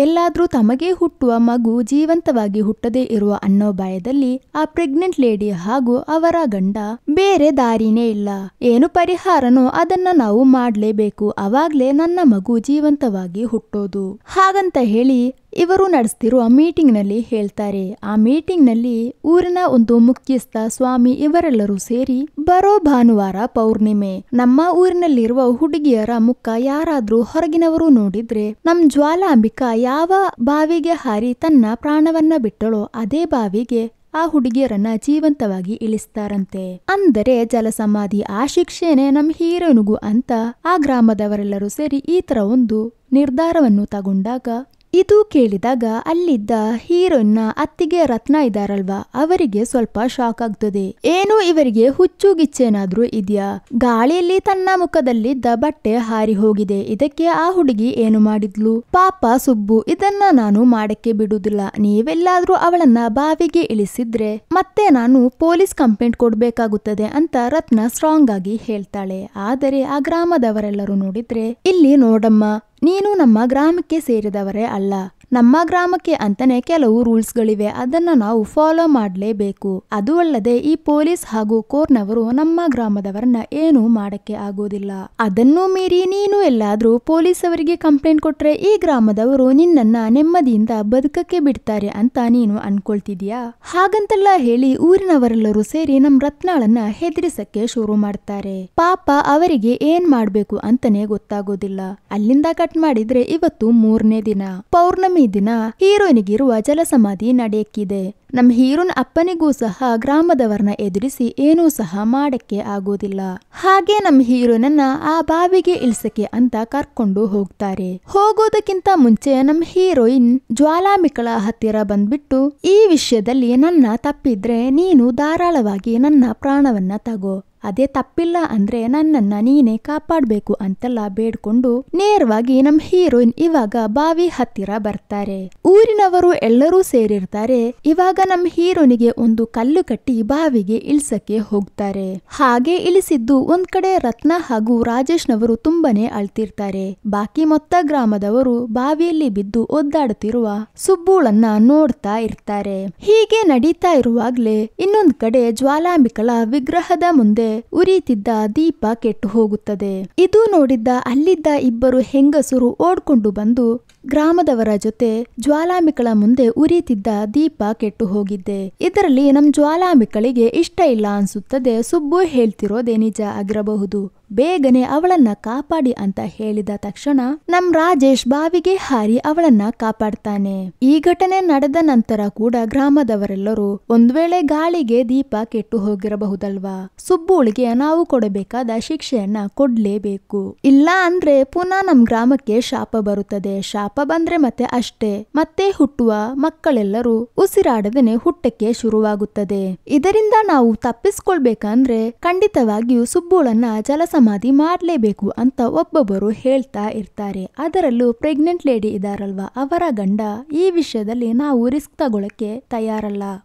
ಎಲ್ಲಾದ್ರೂ ತಮಗೆ ಹುಟ್ಟುವ ಮಗು ಜೀವಂತವಾಗಿ ಹುಟ್ಟದೇ ಇರುವ ಅನ್ನೋ ಭಯದಲ್ಲಿ ಆ ಪ್ರೆಗ್ನೆಂಟ್ ಲೇಡಿ ಹಾಗೂ ಅವರ ಗಂಡ ಬೇರೆ ದಾರಿನೇ ಇಲ್ಲ, ಏನು ಪರಿಹಾರನೋ ಅದನ್ನ ನಾವು ಮಾಡ್ಲೇಬೇಕು, ಅವಾಗ್ಲೇ ನನ್ನ ಮಗು ಜೀವಂತವಾಗಿ ಹುಟ್ಟೋದು ಹಾಗಂತ ಹೇಳಿ ಇವರು ನಡೆಸ್ತಿರುವ ಮೀಟಿಂಗ್ ನಲ್ಲಿ ಹೇಳ್ತಾರೆ. ಆ ಮೀಟಿಂಗ್ ನಲ್ಲಿ ಊರಿನ ಒಂದು ಮುಖ್ಯಸ್ಥ ಸ್ವಾಮಿ ಇವರೆಲ್ಲರೂ ಸೇರಿ ಬರೋ ಭಾನುವಾರ ಪೌರ್ಣಿಮೆ ನಮ್ಮ ಊರಿನಲ್ಲಿರುವ ಹುಡುಗಿಯರ ಮುಖ ಯಾರಾದ್ರೂ ಹೊರಗಿನವರು ನೋಡಿದ್ರೆ ನಮ್ ಜ್ವಾಲಾಂಬಿಕಾ ಯಾವ ಬಾವಿಗೆ ಹಾರಿ ತನ್ನ ಪ್ರಾಣವನ್ನ ಬಿಟ್ಟಳೋ ಅದೇ ಬಾವಿಗೆ ಆ ಹುಡುಗಿಯರನ್ನ ಜೀವಂತವಾಗಿ ಇಳಿಸ್ತಾರಂತೆ. ಅಂದರೆ ಜಲಸಮಾಧಿ. ಆ ಶಿಕ್ಷೆನೆ ನಮ್ ಹೀರೋನಿಗೂ ಅಂತ ಆ ಗ್ರಾಮದವರೆಲ್ಲರೂ ಸೇರಿ ಈ ತರ ಒಂದು ನಿರ್ಧಾರವನ್ನು ತಗೊಂಡಾಗ ಇದು ಕೇಳಿದಾಗ ಅಲ್ಲಿದ್ದ ಹೀರೋಯಿನ್ನ ಅತ್ತಿಗೆ ರತ್ನ ಇದಾರಲ್ವಾ ಅವರಿಗೆ ಸ್ವಲ್ಪ ಶಾಕ್ ಆಗ್ತದೆ. ಏನು ಇವರಿಗೆ ಹುಚ್ಚು ಗಿಚ್ಚೇನಾದ್ರೂ ಇದ್ಯಾ? ಗಾಳಿಯಲ್ಲಿ ತನ್ನ ಮುಖದಲ್ಲಿದ್ದ ಬಟ್ಟೆ ಹಾರಿ ಹೋಗಿದೆ, ಇದಕ್ಕೆ ಆ ಹುಡುಗಿ ಏನು ಮಾಡಿದ್ಲು? ಪಾಪ ಸುಬ್ಬು, ಇದನ್ನ ನಾನು ಮಾಡಕ್ಕೆ ಬಿಡುದಿಲ್ಲ. ನೀವೆಲ್ಲಾದ್ರೂ ಅವಳನ್ನ ಬಾವಿಗೆ ಇಳಿಸಿದ್ರೆ ಮತ್ತೆ ನಾನು ಪೊಲೀಸ್ ಕಂಪ್ಲೇಂಟ್ ಕೊಡ್ಬೇಕಾಗುತ್ತದೆ ಅಂತ ರತ್ನ ಸ್ಟ್ರಾಂಗ್ ಆಗಿ ಹೇಳ್ತಾಳೆ. ಆದರೆ ಆ ಗ್ರಾಮದವರೆಲ್ಲರೂ ನೋಡಿದ್ರೆ, ಇಲ್ಲಿ ನೋಡಮ್ಮ, ನೀನು ನಮ್ಮ ಗ್ರಾಮಕ್ಕೆ ಸೇರಿದವರೇ ಅಲ್ಲ, ನಮ್ಮ ಗ್ರಾಮಕ್ಕೆ ಅಂತಾನೆ ಕೆಲವು ರೂಲ್ಸ್ ಗಳಿವೆ, ಅದನ್ನ ನಾವು ಫಾಲೋ ಮಾಡಲೇಬೇಕು. ಅದು ಅಲ್ಲದೆ ಈ ಪೊಲೀಸ್ ಹಾಗೂ ಕೋರ್ಟ್ನವರು ನಮ್ಮ ಗ್ರಾಮದವರನ್ನ ಏನು ಮಾಡಕ್ಕೆ ಆಗೋದಿಲ್ಲ. ಅದನ್ನು ಮೀರಿ ನೀನು ಎಲ್ಲಾದ್ರೂ ಪೊಲೀಸ್ ಅವರಿಗೆ ಕಂಪ್ಲೇಂಟ್ ಕೊಟ್ರೆ ಈ ಗ್ರಾಮದವರು ನಿನ್ನನ್ನ ನೆಮ್ಮದಿಯಿಂದ ಬದುಕಕ್ಕೆ ಬಿಡ್ತಾರೆ ಅಂತ ನೀನು ಅನ್ಕೊಳ್ತಿದ್ಯಾ? ಹಾಗಂತೆಲ್ಲ ಹೇಳಿ ಊರಿನವರೆಲ್ಲರೂ ಸೇರಿ ನಮ್ ರತ್ನಾಳನ್ನ ಹೆದರಿಸಕ್ಕೆ ಶುರು ಮಾಡ್ತಾರೆ. ಪಾಪ ಅವರಿಗೆ ಏನ್ ಮಾಡ್ಬೇಕು ಅಂತಾನೆ ಗೊತ್ತಾಗೋದಿಲ್ಲ. ಅಲ್ಲಿಂದ ಕಟ್ ಮಾಡಿದ್ರೆ ಇವತ್ತು 3ನೇ ದಿನ ಪೌರ್ಣಮಿ ದಿನ ಹೀರೋಯಿನಿಗಿರುವ ಜಲಸಮಾಧಿ ನಡೆಯಕ್ಕಿದೆ. ನಮ್ ಹೀರೋನ್ ಅಪ್ಪನಿಗೂ ಸಹ ಗ್ರಾಮದವರನ್ನ ಎದುರಿಸಿ ಏನೂ ಸಹ ಮಾಡಕ್ಕೆ ಆಗೋದಿಲ್ಲ. ಹಾಗೆ ನಮ್ ಹೀರೋನನ್ನ ಆ ಬಾವಿಗೆ ಇಳಿಸಕ್ಕೆ ಅಂತ ಕರ್ಕೊಂಡು ಹೋಗ್ತಾರೆ. ಹೋಗೋದಕ್ಕಿಂತ ಮುಂಚೆ ನಮ್ ಹೀರೋಯಿನ್ ಜ್ವಾಲಾಂಬಿಕಳ ಹತ್ತಿರ ಬಂದ್ಬಿಟ್ಟು, ಈ ವಿಷಯದಲ್ಲಿ ನನ್ನ ತಪ್ಪಿದ್ರೆ ನೀನು ಧಾರಾಳವಾಗಿ ನನ್ನ ಪ್ರಾಣವನ್ನ ತಗೋ, ಅದೇ ತಪ್ಪಿಲ್ಲ ಅಂದ್ರೆ ನನ್ನನ್ನ ನೀನೇ ಕಾಪಾಡ್ಬೇಕು ಅಂತೆಲ್ಲ ಬೇಡ್ಕೊಂಡು ನೇರವಾಗಿ ನಮ್ ಹೀರೋಯಿನ್ ಇವಾಗ ಬಾವಿ ಹತ್ತಿರ ಬರ್ತಾರೆ. ಊರಿನವರು ಎಲ್ಲರೂ ಸೇರಿರ್ತಾರೆ. ಇವಾಗ ನಮ್ ಹೀರೋನಿಗೆ ಒಂದು ಕಲ್ಲು ಕಟ್ಟಿ ಬಾವಿಗೆ ಇಳಿಸಕ್ಕೆ ಹೋಗ್ತಾರೆ. ಹಾಗೆ ಇಳಿಸಿದ್ದು ಒಂದ್ ಕಡೆ ರತ್ನ ಹಾಗೂ ರಾಜೇಶ್ನವರು ತುಂಬಾನೇ ಅಳ್ತಿರ್ತಾರೆ. ಬಾಕಿ ಮೊತ್ತ ಗ್ರಾಮದವರು ಬಾವಿಯಲ್ಲಿ ಬಿದ್ದು ಒದ್ದಾಡುತ್ತಿರುವ ಸುಬ್ಬುಳನ್ನ ನೋಡ್ತಾ ಇರ್ತಾರೆ. ಹೀಗೆ ನಡೀತಾ ಇರುವಾಗ್ಲೇ ಇನ್ನೊಂದ್ ಕಡೆ ಜ್ವಾಲಾಂಬಿಕಳ ವಿಗ್ರಹದ ಮುಂದೆ ಉರಿತಿದ್ದ ದೀಪ ಕೆಟ್ಟು ಹೋಗುತ್ತದೆ. ಇದು ನೋಡಿದ್ದ ಅಲ್ಲಿದ್ದ ಇಬ್ಬರು ಹೆಂಗಸರು ಓಡ್ಕೊಂಡು ಬಂದು ಗ್ರಾಮದವರ ಜೊತೆ ಜ್ವಾಲಾಂಬಿಕಳ ಮುಂದೆ ಉರಿತಿದ್ದ ದೀಪ ಕೆಟ್ಟು ಹೋಗಿದ್ದೆ, ಇದರಲ್ಲಿ ನಮ್ ಜ್ವಾಲಾಂಬಿಕಳಿಗೆ ಇಷ್ಟ ಇಲ್ಲ ಅನ್ಸುತ್ತದೆ. ಸುಬ್ಬು ಹೇಳ್ತಿರೋದೇ ನಿಜ ಆಗಿರಬಹುದು, ಬೇಗನೆ ಅವಳನ್ನ ಕಾಪಾಡಿ ಅಂತ ಹೇಳಿದ ತಕ್ಷಣ ನಮ್ ರಾಜೇಶ್ ಬಾವಿಗೆ ಹಾರಿ ಅವಳನ್ನ ಕಾಪಾಡ್ತಾನೆ. ಈ ಘಟನೆ ನಡೆದ ನಂತರ ಕೂಡ ಗ್ರಾಮದವರೆಲ್ಲರೂ ಒಂದ್ ವೇಳೆ ಗಾಳಿಗೆ ದೀಪ ಕೆಟ್ಟು ಹೋಗಿರಬಹುದಲ್ವಾ, ಸುಬ್ಬುಳಿಗೆ ನಾವು ಕೊಡಬೇಕಾದ ಶಿಕ್ಷೆಯನ್ನ ಕೊಡ್ಲೇಬೇಕು, ಇಲ್ಲ ಅಂದ್ರೆ ಪುನಃ ನಮ್ ಗ್ರಾಮಕ್ಕೆ ಶಾಪ ಬರುತ್ತದೆ. ಶಾಪ ಬಂದ್ರೆ ಮತ್ತೆ ಅಷ್ಟೇ, ಮತ್ತೆ ಹುಟ್ಟುವ ಮಕ್ಕಳೆಲ್ಲರೂ ಉಸಿರಾಡದೇನೆ ಹುಟ್ಟಕ್ಕೆ ಶುರುವಾಗುತ್ತದೆ. ಇದರಿಂದ ನಾವು ತಪ್ಪಿಸ್ಕೊಳ್ಬೇಕಂದ್ರೆ ಖಂಡಿತವಾಗಿಯೂ ಸುಬ್ಬುಳನ್ನ ಜಲಸಮಾಧಿ ಮಾಡ್ಲೇಬೇಕು ಅಂತ ಒಬ್ಬೊಬ್ಬರು ಹೇಳ್ತಾ ಇರ್ತಾರೆ. ಅದರಲ್ಲೂ ಪ್ರೆಗ್ನೆಂಟ್ ಲೇಡಿ ಇದಾರಲ್ವಾ, ಅವರ ಗಂಡ ಈ ವಿಷಯದಲ್ಲಿ ನಾವು ರಿಸ್ಕ್ ತಗೊಳಕ್ಕೆ ತಯಾರಲ್ಲ,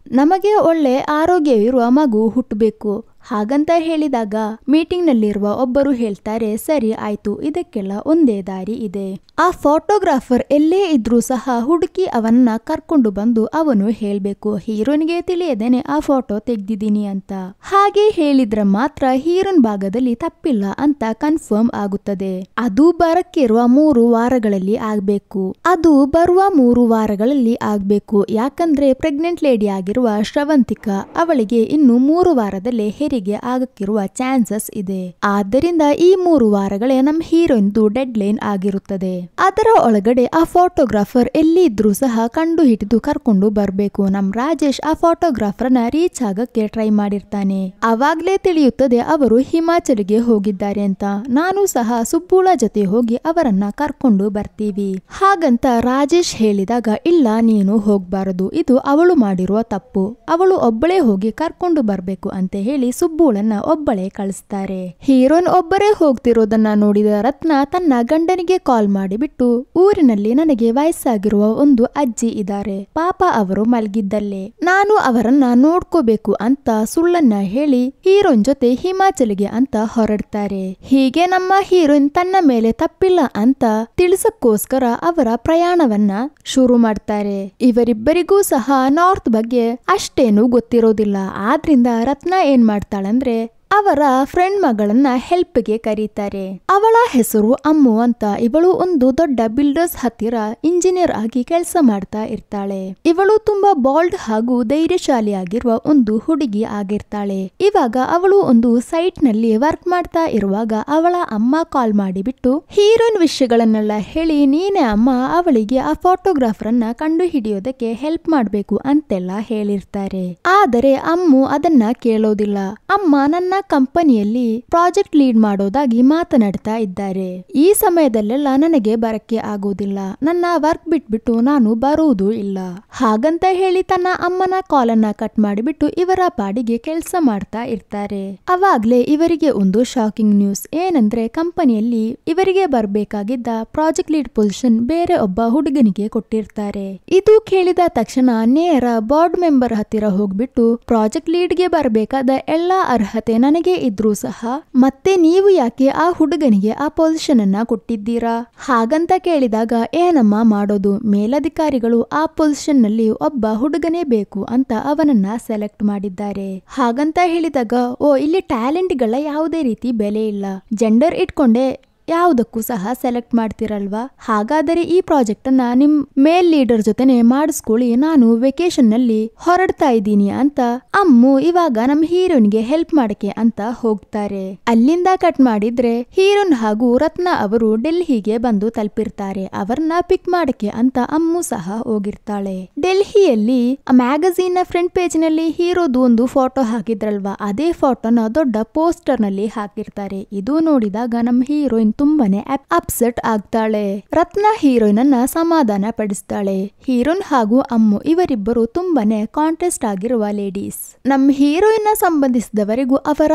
ನಮಗೆ ಒಳ್ಳೆ ಆರೋಗ್ಯವಿರುವ ಮಗು ಹುಟ್ಟಬೇಕು ಹಾಗಂತ ಹೇಳಿದಾಗ ಮೀಟಿಂಗ್ ನಲ್ಲಿರುವ ಒಬ್ಬರು ಹೇಳ್ತಾರೆ, ಸರಿ ಆಯ್ತು, ಇದಕ್ಕೆಲ್ಲ ಒಂದೇ ದಾರಿ ಇದೆ. ಆ ಫೋಟೋಗ್ರಾಫರ್ ಎಲ್ಲೇ ಇದ್ರೂ ಸಹ ಹುಡುಕಿ ಅವನ್ನ ಕರ್ಕೊಂಡು ಬಂದು ಅವನು ಹೇಳ್ಬೇಕು, ಹೀರೋನ್ಗೆ ತಿಳಿಯದೇನೆ ಆ ಫೋಟೋ ತೆಗ್ದಿದ್ದೀನಿ ಅಂತ. ಹಾಗೆ ಹೇಳಿದ್ರೆ ಮಾತ್ರ ಹೀರೋನ್ ಭಾಗದಲ್ಲಿ ತಪ್ಪಿಲ್ಲ ಅಂತ ಕನ್ಫರ್ಮ್ ಆಗುತ್ತದೆ. ಅದು ಬರಕ್ಕಿರುವ 3 ವಾರಗಳಲ್ಲಿ ಆಗ್ಬೇಕು. ಅದು ಬರುವ 3 ವಾರಗಳಲ್ಲಿ ಆಗ್ಬೇಕು. ಯಾಕಂದ್ರೆ ಪ್ರೆಗ್ನೆಂಟ್ ಲೇಡಿ ಆಗಿರುವ ಶ್ರವಂತಿಕಾ ಅವಳಿಗೆ ಇನ್ನು 3 ವಾರದಲ್ಲೇ ಹೆರಿಗೆ ಆಗಕ್ಕಿರುವ ಚಾನ್ಸಸ್ ಇದೆ. ಆದ್ದರಿಂದ ಈ 3 ವಾರಗಳೇ ನಮ್ ಹೀರೋಯಿನ್ದು ಡೆಡ್ ಲೈನ್ ಆಗಿರುತ್ತದೆ. ಅದರ ಒಳಗಡೆ ಆ ಫೋಟೋಗ್ರಾಫರ್ ಎಲ್ಲಿ ಇದ್ರೂ ಸಹ ಕಂಡು ಹಿಡಿದು ಕರ್ಕೊಂಡು ಬರ್ಬೇಕು. ನಮ್ ರಾಜೇಶ್ ಆ ಫೋಟೋಗ್ರಾಫರ್ನ ರೀಚ್ ಆಗಕ್ಕೆ ಟ್ರೈ ಮಾಡಿರ್ತಾನೆ. ಅವಾಗ್ಲೇ ತಿಳಿಯುತ್ತದೆ ಅವರು ಹಿಮಾಚಲ್ಗೆ ಹೋಗಿದ್ದಾರೆ ಅಂತ. ನಾನು ಸಹ ಸುಬ್ಬುಳ ಜೊತೆ ಹೋಗಿ ಅವರನ್ನ ಕರ್ಕೊಂಡು ಬರ್ತೀವಿ ಹಾಗಂತ ರಾಜೇಶ್ ಹೇಳಿದಾಗ, ಇಲ್ಲ ನೀನು ಹೋಗ್ಬಾರದು, ಇದು ಅವಳು ಮಾಡಿರುವ ತಪ್ಪು, ಅವಳು ಒಬ್ಬಳೇ ಹೋಗಿ ಕರ್ಕೊಂಡು ಬರ್ಬೇಕು ಅಂತ ಹೇಳಿ ಸುಬ್ಬುಳನ್ನ ಒಬ್ಬಳೇ ಕಳಿಸ್ತಾರೆ. ಹೀರೋನ್ ಒಬ್ಬರೇ ಹೋಗ್ತಿರೋದನ್ನ ನೋಡಿದ ರತ್ನ ತನ್ನ ಗಂಡನಿಗೆ ಕಾಲ್ ಮಾಡಿಬಿಟ್ಟು, ಊರಿನಲ್ಲಿ ನನಗೆ ವಯಸ್ಸಾಗಿರುವ ಒಂದು ಅಜ್ಜಿ ಇದ್ದಾರೆ, ಪಾಪ ಅವರು ಮಲಗಿದ್ದಲ್ಲೇ, ನಾನು ಅವರನ್ನ ನೋಡ್ಕೋಬೇಕು ಅಂತ ಸುಳ್ಳನ್ನ ಹೇಳಿ ಹೀರೋನ್ ಜೊತೆ ಹಿಮಾಚಲ್ಗೆ ಅಂತ ಹೊರಡ್ತಾರೆ. ಹೀಗೆ ನಮ್ಮ ಹೀರೋಯಿನ್ ತನ್ನ ಮೇಲೆ ತಪ್ಪಿಲ್ಲ ಅಂತ ತಿಳಿಸಕ್ಕೋಸ್ಕರ ಅವರ ಪ್ರಯಾಣವನ್ನ ಶುರು ಮಾಡ್ತಾರೆ. ಇವರಿಬ್ಬರಿಗೂ ಸಹ ನಾರ್ತ್ ಬಗ್ಗೆ ಅಷ್ಟೇನು ಗೊತ್ತಿರೋದಿಲ್ಲ. ಆದ್ರಿಂದ ರತ್ನ ಏನ್ ಮಾಡ್ತಾಳಂದ್ರೆ ಅವರ ಫ್ರೆಂಡ್ ಮಗಳನ್ನ ಹೆಲ್ಪ್ಗೆ ಕರೀತಾರೆ. ಅವಳ ಹೆಸರು ಅಮ್ಮು ಅಂತ. ಇವಳು ಒಂದು ದೊಡ್ಡ ಬಿಲ್ಡರ್ಸ್ ಹತ್ತಿರ ಇಂಜಿನಿಯರ್ ಆಗಿ ಕೆಲಸ ಮಾಡ್ತಾ ಇರ್ತಾಳೆ. ಇವಳು ತುಂಬಾ ಬಾಲ್ಡ್ ಹಾಗೂ ಧೈರ್ಯಶಾಲಿಯಾಗಿರುವ ಒಂದು ಹುಡುಗಿ ಆಗಿರ್ತಾಳೆ. ಇವಾಗ ಅವಳು ಒಂದು ಸೈಟ್ ನಲ್ಲಿ ವರ್ಕ್ ಮಾಡ್ತಾ ಇರುವಾಗ ಅವಳ ಅಮ್ಮ ಕಾಲ್ ಮಾಡಿಬಿಟ್ಟು ಹೀರೋಯಿನ್ ವಿಷಯಗಳನ್ನೆಲ್ಲ ಹೇಳಿ, ನೀನೇ ಅಮ್ಮ ಅವಳಿಗೆ ಆ ಫೋಟೋಗ್ರಾಫರ್ ಅನ್ನ ಕಂಡು ಹಿಡಿಯೋದಕ್ಕೆ ಹೆಲ್ಪ್ ಮಾಡ್ಬೇಕು ಅಂತೆಲ್ಲ ಹೇಳಿರ್ತಾರೆ. ಆದರೆ ಅಮ್ಮು ಅದನ್ನ ಕೇಳೋದಿಲ್ಲ. ಅಮ್ಮ ನನ್ನ ಕಂಪನಿಯಲ್ಲಿ ಪ್ರಾಜೆಕ್ಟ್ ಲೀಡ್ ಮಾಡೋದಾಗಿ ಮಾತನಾಡ್ತಾ ಇದ್ದಾರೆ. ಈ ಸಮಯದಲ್ಲೆಲ್ಲ ನನಗೆ ಬರಕ್ಕೆ ಆಗೋದಿಲ್ಲ, ನನ್ನ ವರ್ಕ್ ಬಿಟ್ಬಿಟ್ಟು ನಾನು ಬರುವುದೂ ಇಲ್ಲ ಹಾಗಂತ ಹೇಳಿ ತನ್ನ ಅಮ್ಮನ ಕಾಲನ್ನ ಕಟ್ ಮಾಡಿಬಿಟ್ಟು ಇವರ ಪಾಡಿಗೆ ಕೆಲಸ ಮಾಡ್ತಾ ಇರ್ತಾರೆ. ಅವಾಗ್ಲೇ ಇವರಿಗೆ ಒಂದು ಶಾಕಿಂಗ್ ನ್ಯೂಸ್. ಏನಂದ್ರೆ ಕಂಪನಿಯಲ್ಲಿ ಇವರಿಗೆ ಬರ್ಬೇಕಾಗಿದ್ದ ಪ್ರಾಜೆಕ್ಟ್ ಲೀಡ್ ಪೊಸಿಷನ್ ಬೇರೆ ಒಬ್ಬ ಹುಡುಗನಿಗೆ ಕೊಟ್ಟಿರ್ತಾರೆ. ಇದು ಕೇಳಿದ ತಕ್ಷಣ ನೇರ ಬೋರ್ಡ್ ಮೆಂಬರ್ ಹತ್ತಿರ ಹೋಗ್ಬಿಟ್ಟು, ಪ್ರಾಜೆಕ್ಟ್ ಲೀಡ್ಗೆ ಬರ್ಬೇಕಾದ ಎಲ್ಲಾ ಅರ್ಹತೆ ನನಗೆ ಇದ್ರೂ ಸಹ ಮತ್ತೆ ನೀವು ಯಾಕೆ ಆ ಹುಡುಗನಿಗೆ ಆ ಪೊಸಿಷನ್ ಅನ್ನ ಕೊಟ್ಟಿದ್ದೀರಾ ಹಾಗಂತ ಕೇಳಿದಾಗ, ಏನಮ್ಮ ಮಾಡೋದು, ಮೇಲಧಿಕಾರಿಗಳು ಆ ಪೊಸಿಷನ್ ನಲ್ಲಿ ಒಬ್ಬ ಹುಡುಗನೇ ಬೇಕು ಅಂತ ಅವನನ್ನ ಸೆಲೆಕ್ಟ್ ಮಾಡಿದ್ದಾರೆ ಹಾಗಂತ ಹೇಳಿದಾಗ, ಓ ಇಲ್ಲಿ ಟ್ಯಾಲೆಂಟ್ಗಳ ಯಾವುದೇ ರೀತಿ ಬೆಲೆ ಇಲ್ಲ, ಜೆಂಡರ್ ಇಟ್ಕೊಂಡೆ ಯಾವುದಕ್ಕೂ ಸಹ ಸೆಲೆಕ್ಟ್ ಮಾಡ್ತಿರಲ್ವಾ, ಹಾಗಾದರೆ ಈ ಪ್ರಾಜೆಕ್ಟ್ ಅನ್ನ ನಿಮ್ ಮೇಲ್ ಲೀಡರ್ ಜೊತೆನೆ ಮಾಡಿಸ್ಕೊಳ್ಳಿ, ನಾನು ವೆಕೇಶನ್ ನಲ್ಲಿ ಹೊರಡ್ತಾ ಇದ್ದೀನಿ ಅಂತ ಅಮ್ಮು ಇವಾಗ ನಮ್ ಹೀರೋನ್ಗೆ ಹೆಲ್ಪ್ ಮಾಡಕ್ಕೆ ಅಂತ ಹೋಗ್ತಾರೆ. ಅಲ್ಲಿಂದ ಕಟ್ ಮಾಡಿದ್ರೆ ಹೀರೋನ್ ಹಾಗೂ ರತ್ನ ಅವರು ಡೆಲ್ಲಿಗೆ ಬಂದು ತಲುಪಿರ್ತಾರೆ. ಅವರನ್ನ ಪಿಕ್ ಮಾಡಕ್ಕೆ ಅಂತ ಅಮ್ಮು ಸಹ ಹೋಗಿರ್ತಾಳೆ. ಡೆಲ್ಲಿಯಲ್ಲಿ ಮ್ಯಾಗಝೀನ್ ನ ಫ್ರಂಟ್ ಪೇಜ್ ನಲ್ಲಿ ಹೀರೋದು ಒಂದು ಫೋಟೋ ಹಾಕಿದ್ರಲ್ವಾ, ಅದೇ ಫೋಟೋನ ದೊಡ್ಡ ಪೋಸ್ಟರ್ ನಲ್ಲಿ ಹಾಕಿರ್ತಾರೆ. ಇದು ನೋಡಿದಾಗ ನಮ್ ಹೀರೋಯಿನ್ ತುಂಬಾನೇ ಅಪ್ಸೆಟ್ ಆಗ್ತಾಳೆ. ರತ್ನ ಹೀರೋಯಿನ್ ಅನ್ನ ಸಮಾಧಾನ ಪಡಿಸ್ತಾಳೆ. ಹೀರೋಯಿನ್ ಹಾಗೂ ಅಮ್ಮು ಇವರಿಬ್ಬರು ತುಂಬಾನೇ ಕಾಂಟ್ರಾಸ್ಟ್ ಆಗಿರುವ ಲೇಡೀಸ್. ನಮ್ ಹೀರೋಯಿನ್ ಸಂಬಂಧಿಸಿದವರೆಗೂ ಅವರ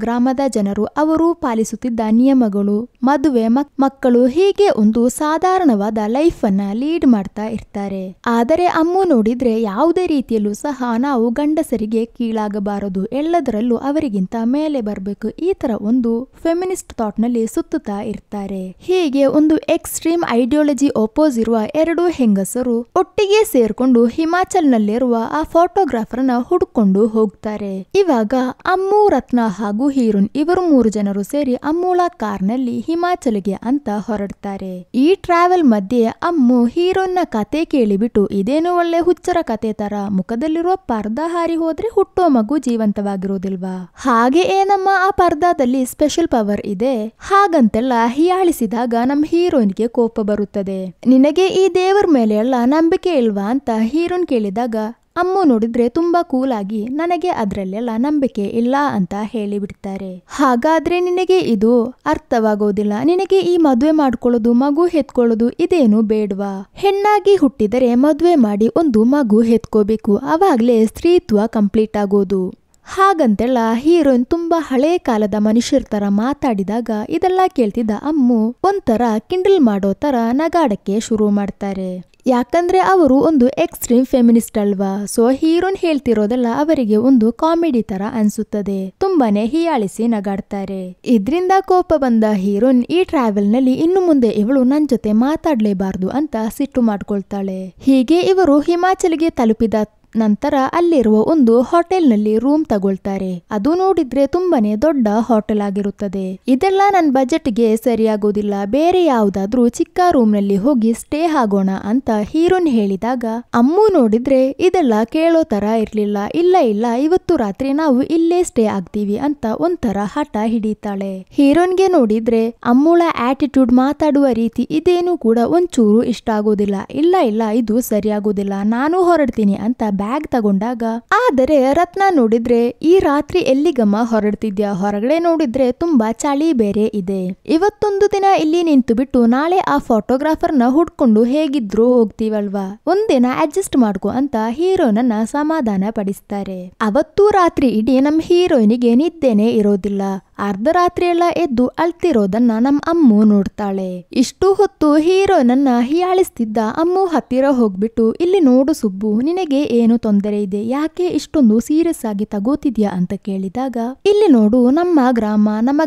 ಗ್ರಾಮದ ಜನರು ಅವರು ಪಾಲಿಸುತ್ತಿದ್ದ ನಿಯಮಗಳು, ಮದುವೆ, ಮಕ್ಕಳು, ಹೀಗೆ ಒಂದು ಸಾಧಾರಣವಾದ ಲೈಫ್ ಅನ್ನ ಲೀಡ್ ಮಾಡ್ತಾ ಇರ್ತಾರೆ. ಆದರೆ ಅಮ್ಮು ನೋಡಿದ್ರೆ ಯಾವುದೇ ರೀತಿಯಲ್ಲೂ ಸಹ ನಾವು ಗಂಡಸರಿಗೆ ಕೀಳಾಗಬಾರದು, ಎಲ್ಲದರಲ್ಲೂ ಅವರಿಗಿಂತ ಮೇಲೆ ಬರಬೇಕು, ಈ ತರ ಒಂದು ಫೆಮಿನಿಸ್ಟ್ ಥಾಟ್ ನಲ್ಲಿ ಸುತ್ತುತ್ತಾ ಇರ್ತಾರೆ. ಹೀಗೆ ಒಂದು ಎಕ್ಸ್ಟ್ರೀಮ್ ಐಡಿಯಾಲಜಿ ಓಪೋಸ್ ಇರುವ 2 ಹೆಂಗಸರು ಒಟ್ಟಿಗೆ ಸೇರ್ಕೊಂಡು ಹಿಮಾಚಲ್ ನಲ್ಲಿರುವ ಆ ಫೋಟೋಗ್ರಾಫರ್ ನ ಹುಡುಕೊಂಡು ಹೋಗ್ತಾರೆ. ಇವಾಗ ಅಮ್ಮು, ರತ್ನ ಹಾಗೂ ಹೀರೋನ್ ಇವರು 3 ಜನರು ಸೇರಿ ಅಮ್ಮುಳ ಕಾರ್ ನಲ್ಲಿ ಹಿಮಾಚಲ್ಗೆ ಅಂತ ಹೊರಡ್ತಾರೆ. ಈ ಟ್ರಾವೆಲ್ ಮಧ್ಯೆ ಅಮ್ಮು ಹೀರೋನ್ ನ ಕತೆ ಕೇಳಿಬಿಟ್ಟು, ಇದೇನು ಒಳ್ಳೆ ಹುಚ್ಚರ ಕತೆ ತರ, ಮುಖದಲ್ಲಿರುವ ಪರ್ದಾ ಹಾರಿ ಹೋದ್ರೆ ಹುಟ್ಟೋ ಮಗು ಜೀವಂತವಾಗಿರೋದಿಲ್ವಾ, ಹಾಗೆ ಏನಮ್ಮ ಆ ಪರ್ದಾದಲ್ಲಿ ಸ್ಪೆಷಲ್ ಪವರ್ ಇದೆ ಹಾಗಂತೆಲ್ಲ ಹೀಯಾಳಿಸಿದಾಗ ನಮ್ ಹೀರೋನ್ಗೆ ಕೋಪ ಬರುತ್ತದೆ. ನಿನಗೆ ಈ ದೇವರ ಮೇಲೆ ಎಲ್ಲ ನಂಬಿಕೆ ಇಲ್ವಾ ಅಂತ ಹೀರೋನ್ ಕೇಳಿದಾಗ ಅಮ್ಮು ನೋಡಿದ್ರೆ ತುಂಬಾ ಕೂಲ್ ಆಗಿ, ನನಗೆ ಅದ್ರಲ್ಲೆಲ್ಲ ನಂಬಿಕೆ ಇಲ್ಲ ಅಂತ ಹೇಳಿಬಿಡ್ತಾರೆ. ಹಾಗಾದ್ರೆ ನಿನಗೆ ಇದು ಅರ್ಥವಾಗೋದಿಲ್ಲ, ನಿನಗೆ ಈ ಮದ್ವೆ ಮಾಡ್ಕೊಳ್ಳೋದು, ಮಗು ಹೆತ್ಕೊಳ್ಳೋದು ಇದೇನು ಬೇಡ್ವಾ, ಹೆಣ್ಣಾಗಿ ಹುಟ್ಟಿದರೆ ಮದ್ವೆ ಮಾಡಿ ಒಂದು ಮಗು ಹೆತ್ಕೋಬೇಕು, ಅವಾಗ್ಲೇ ಸ್ತ್ರೀತ್ವ ಕಂಪ್ಲೀಟ್ ಆಗೋದು ಹಾಗಂತೆಲ್ಲ ಹೀರೋಯಿನ್ ತುಂಬಾ ಹಳೆ ಕಾಲದ ಮನುಷ್ಯರ ತರ ಮಾತಾಡಿದಾಗ ಇದೆಲ್ಲ ಕೇಳ್ತಿದ್ದ ಅಮ್ಮು ಒಂಥರ ಕಿಂಡಲ್ ಮಾಡೋ ತರ ನಗಾಡಕ್ಕೆ ಶುರು ಮಾಡ್ತಾರೆ. ಯಾಕಂದ್ರೆ ಅವರು ಒಂದು ಎಕ್ಸ್ಟ್ರೀಮ್ ಫೆಮಿನಿಸ್ಟ್ ಅಲ್ವಾ, ಸೊ ಹೀರೋನ್ ಹೇಳ್ತಿರೋದೆಲ್ಲ ಅವರಿಗೆ ಒಂದು ಕಾಮಿಡಿ ತರ ಅನ್ಸುತ್ತದೆ. ತುಂಬಾನೇ ಹೀಯಾಳಿಸಿ ನಗಾಡ್ತಾರೆ. ಇದ್ರಿಂದ ಕೋಪ ಬಂದ ಹೀರೋನ್ ಈ ಟ್ರಾವೆಲ್ ನಲ್ಲಿ ಇನ್ನು ಮುಂದೆ ಇವಳು ನನ್ ಜೊತೆ ಮಾತಾಡ್ಲೇಬಾರ್ದು ಅಂತ ಸಿಟ್ಟು ಮಾಡ್ಕೊಳ್ತಾಳೆ. ಹೀಗೆ ಇವರು ಹಿಮಾಚಲ್ಗೆ ತಲುಪಿದ ನಂತರ ಅಲ್ಲಿರುವ ಒಂದು ಹೋಟೆಲ್ನಲ್ಲಿ ರೂಮ್ ತಗೊಳ್ತಾರೆ. ಅದು ನೋಡಿದ್ರೆ ತುಂಬಾನೇ ದೊಡ್ಡ ಹೋಟೆಲ್ ಆಗಿರುತ್ತದೆ. ಇದೆಲ್ಲ ನನ್ನ ಬಜೆಟ್ಗೆ ಸರಿಯಾಗೋದಿಲ್ಲ, ಬೇರೆ ಯಾವ್ದಾದ್ರೂ ಚಿಕ್ಕ ರೂಮ್ ನಲ್ಲಿ ಹೋಗಿ ಸ್ಟೇ ಆಗೋಣ ಅಂತ ಹೀರೋನ್ ಹೇಳಿದಾಗ ಅಮ್ಮು ನೋಡಿದ್ರೆ ಇದೆಲ್ಲ ಕೇಳೋ ತರ ಇರ್ಲಿಲ್ಲ. ಇಲ್ಲ ಇಲ್ಲ, ಇವತ್ತು ರಾತ್ರಿ ನಾವು ಇಲ್ಲೇ ಸ್ಟೇ ಆಗ್ತೀವಿ ಅಂತ ಒಂಥರ ಹಠ ಹಿಡಿತಾಳೆ. ಹೀರೋನ್ಗೆ ನೋಡಿದ್ರೆ ಅಮ್ಮುಳ ಆಟಿಟ್ಯೂಡ್, ಮಾತಾಡುವ ರೀತಿ ಇದೇನು ಕೂಡ ಒಂಚೂರು ಇಷ್ಟ ಆಗೋದಿಲ್ಲ. ಇಲ್ಲ ಇಲ್ಲ, ಇದು ಸರಿಯಾಗೋದಿಲ್ಲ, ನಾನು ಹೊರಡ್ತೀನಿ ಅಂತ ಬ್ಯಾಗ್ ತಗೊಂಡಾಗ ಆದರೆ ರತ್ನ ನೋಡಿದ್ರೆ ಈ ರಾತ್ರಿ ಎಲ್ಲಿಗಮ್ಮ ಹೊರಡ್ತಿದ್ಯಾ, ಹೊರಗಡೆ ನೋಡಿದ್ರೆ ತುಂಬಾ ಚಳಿ ಬೇರೆ ಇದೆ, ಇವತ್ತೊಂದು ದಿನ ಇಲ್ಲಿ ನಿಂತು ಬಿಟ್ಟು ನಾಳೆ ಆ ಫೋಟೋಗ್ರಾಫರ್ನ ಹುಡ್ಕೊಂಡು ಹೇಗಿದ್ರು ಹೋಗ್ತೀವಲ್ವಾ, ಒಂದಿನ ಅಡ್ಜಸ್ಟ್ ಮಾಡ್ಕೊ ಅಂತ ಹೀರೋನನ್ನ ಸಮಾಧಾನ ಪಡಿಸ್ತಾರೆ. ಅವತ್ತು ರಾತ್ರಿ ಇಡೀ ನಮ್ ಹೀರೋಯಿನಿಗೆ ನಿದ್ದೆನೆ ಇರೋದಿಲ್ಲ. ಅರ್ಧ ರಾತ್ರಿ ಎಲ್ಲ ಎದ್ದು ಅಳ್ತಿರೋದನ್ನ ನಮ್ ಅಮ್ಮು ನೋಡ್ತಾಳೆ. ಇಷ್ಟು ಹೊತ್ತು ಹೀರೋನನ್ನ ಹೀಯಾಳಿಸ್ತಿದ್ದ ಅಮ್ಮು ಹತ್ತಿರ ಹೋಗ್ಬಿಟ್ಟು, ಇಲ್ಲಿ ನೋಡು ಸುಬ್ಬು, ನಿನಗೆ ಏನು ತೊಂದರೆ ಇದೆ, ಯಾಕೆ ಇಷ್ಟೊಂದು ಸೀರಿಯಸ್ ಆಗಿ ತಗೋತಿದ್ಯಾ ಅಂತ ಕೇಳಿದಾಗ, ಇಲ್ಲಿ ನೋಡು, ನಮ್ಮ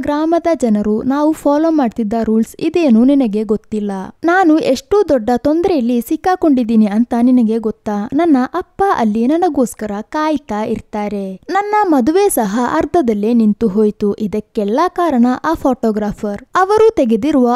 ಗ್ರಾಮದ ಜನರು ನಾವು ಫಾಲೋ ಮಾಡ್ತಿದ್ದ ರೂಲ್ಸ್ ಇದೇನು ನಿನಗೆ ಗೊತ್ತಿಲ್ಲ, ನಾನು ಎಷ್ಟು ದೊಡ್ಡ ತೊಂದರೆಯಲ್ಲಿ ಸಿಕ್ಕಾಕೊಂಡಿದ್ದೀನಿ ಅಂತ ನಿನಗೆ ಗೊತ್ತಾ, ನನ್ನ ಅಪ್ಪ ಅಲ್ಲಿ ನನಗೋಸ್ಕರ ಕಾಯ್ತಾ ಇರ್ತಾರೆ, ನನ್ನ ಮದುವೆ ಸಹ ಅರ್ಧದಲ್ಲೇ ನಿಂತು ಹೋಯ್ತು, ಇದಕ್ಕೆಲ್ಲ ಕಾರಣ ಆ ಫೋಟೋಗ್ರಾಫರ್, ಅವರು ತೆಗೆದಿರುವ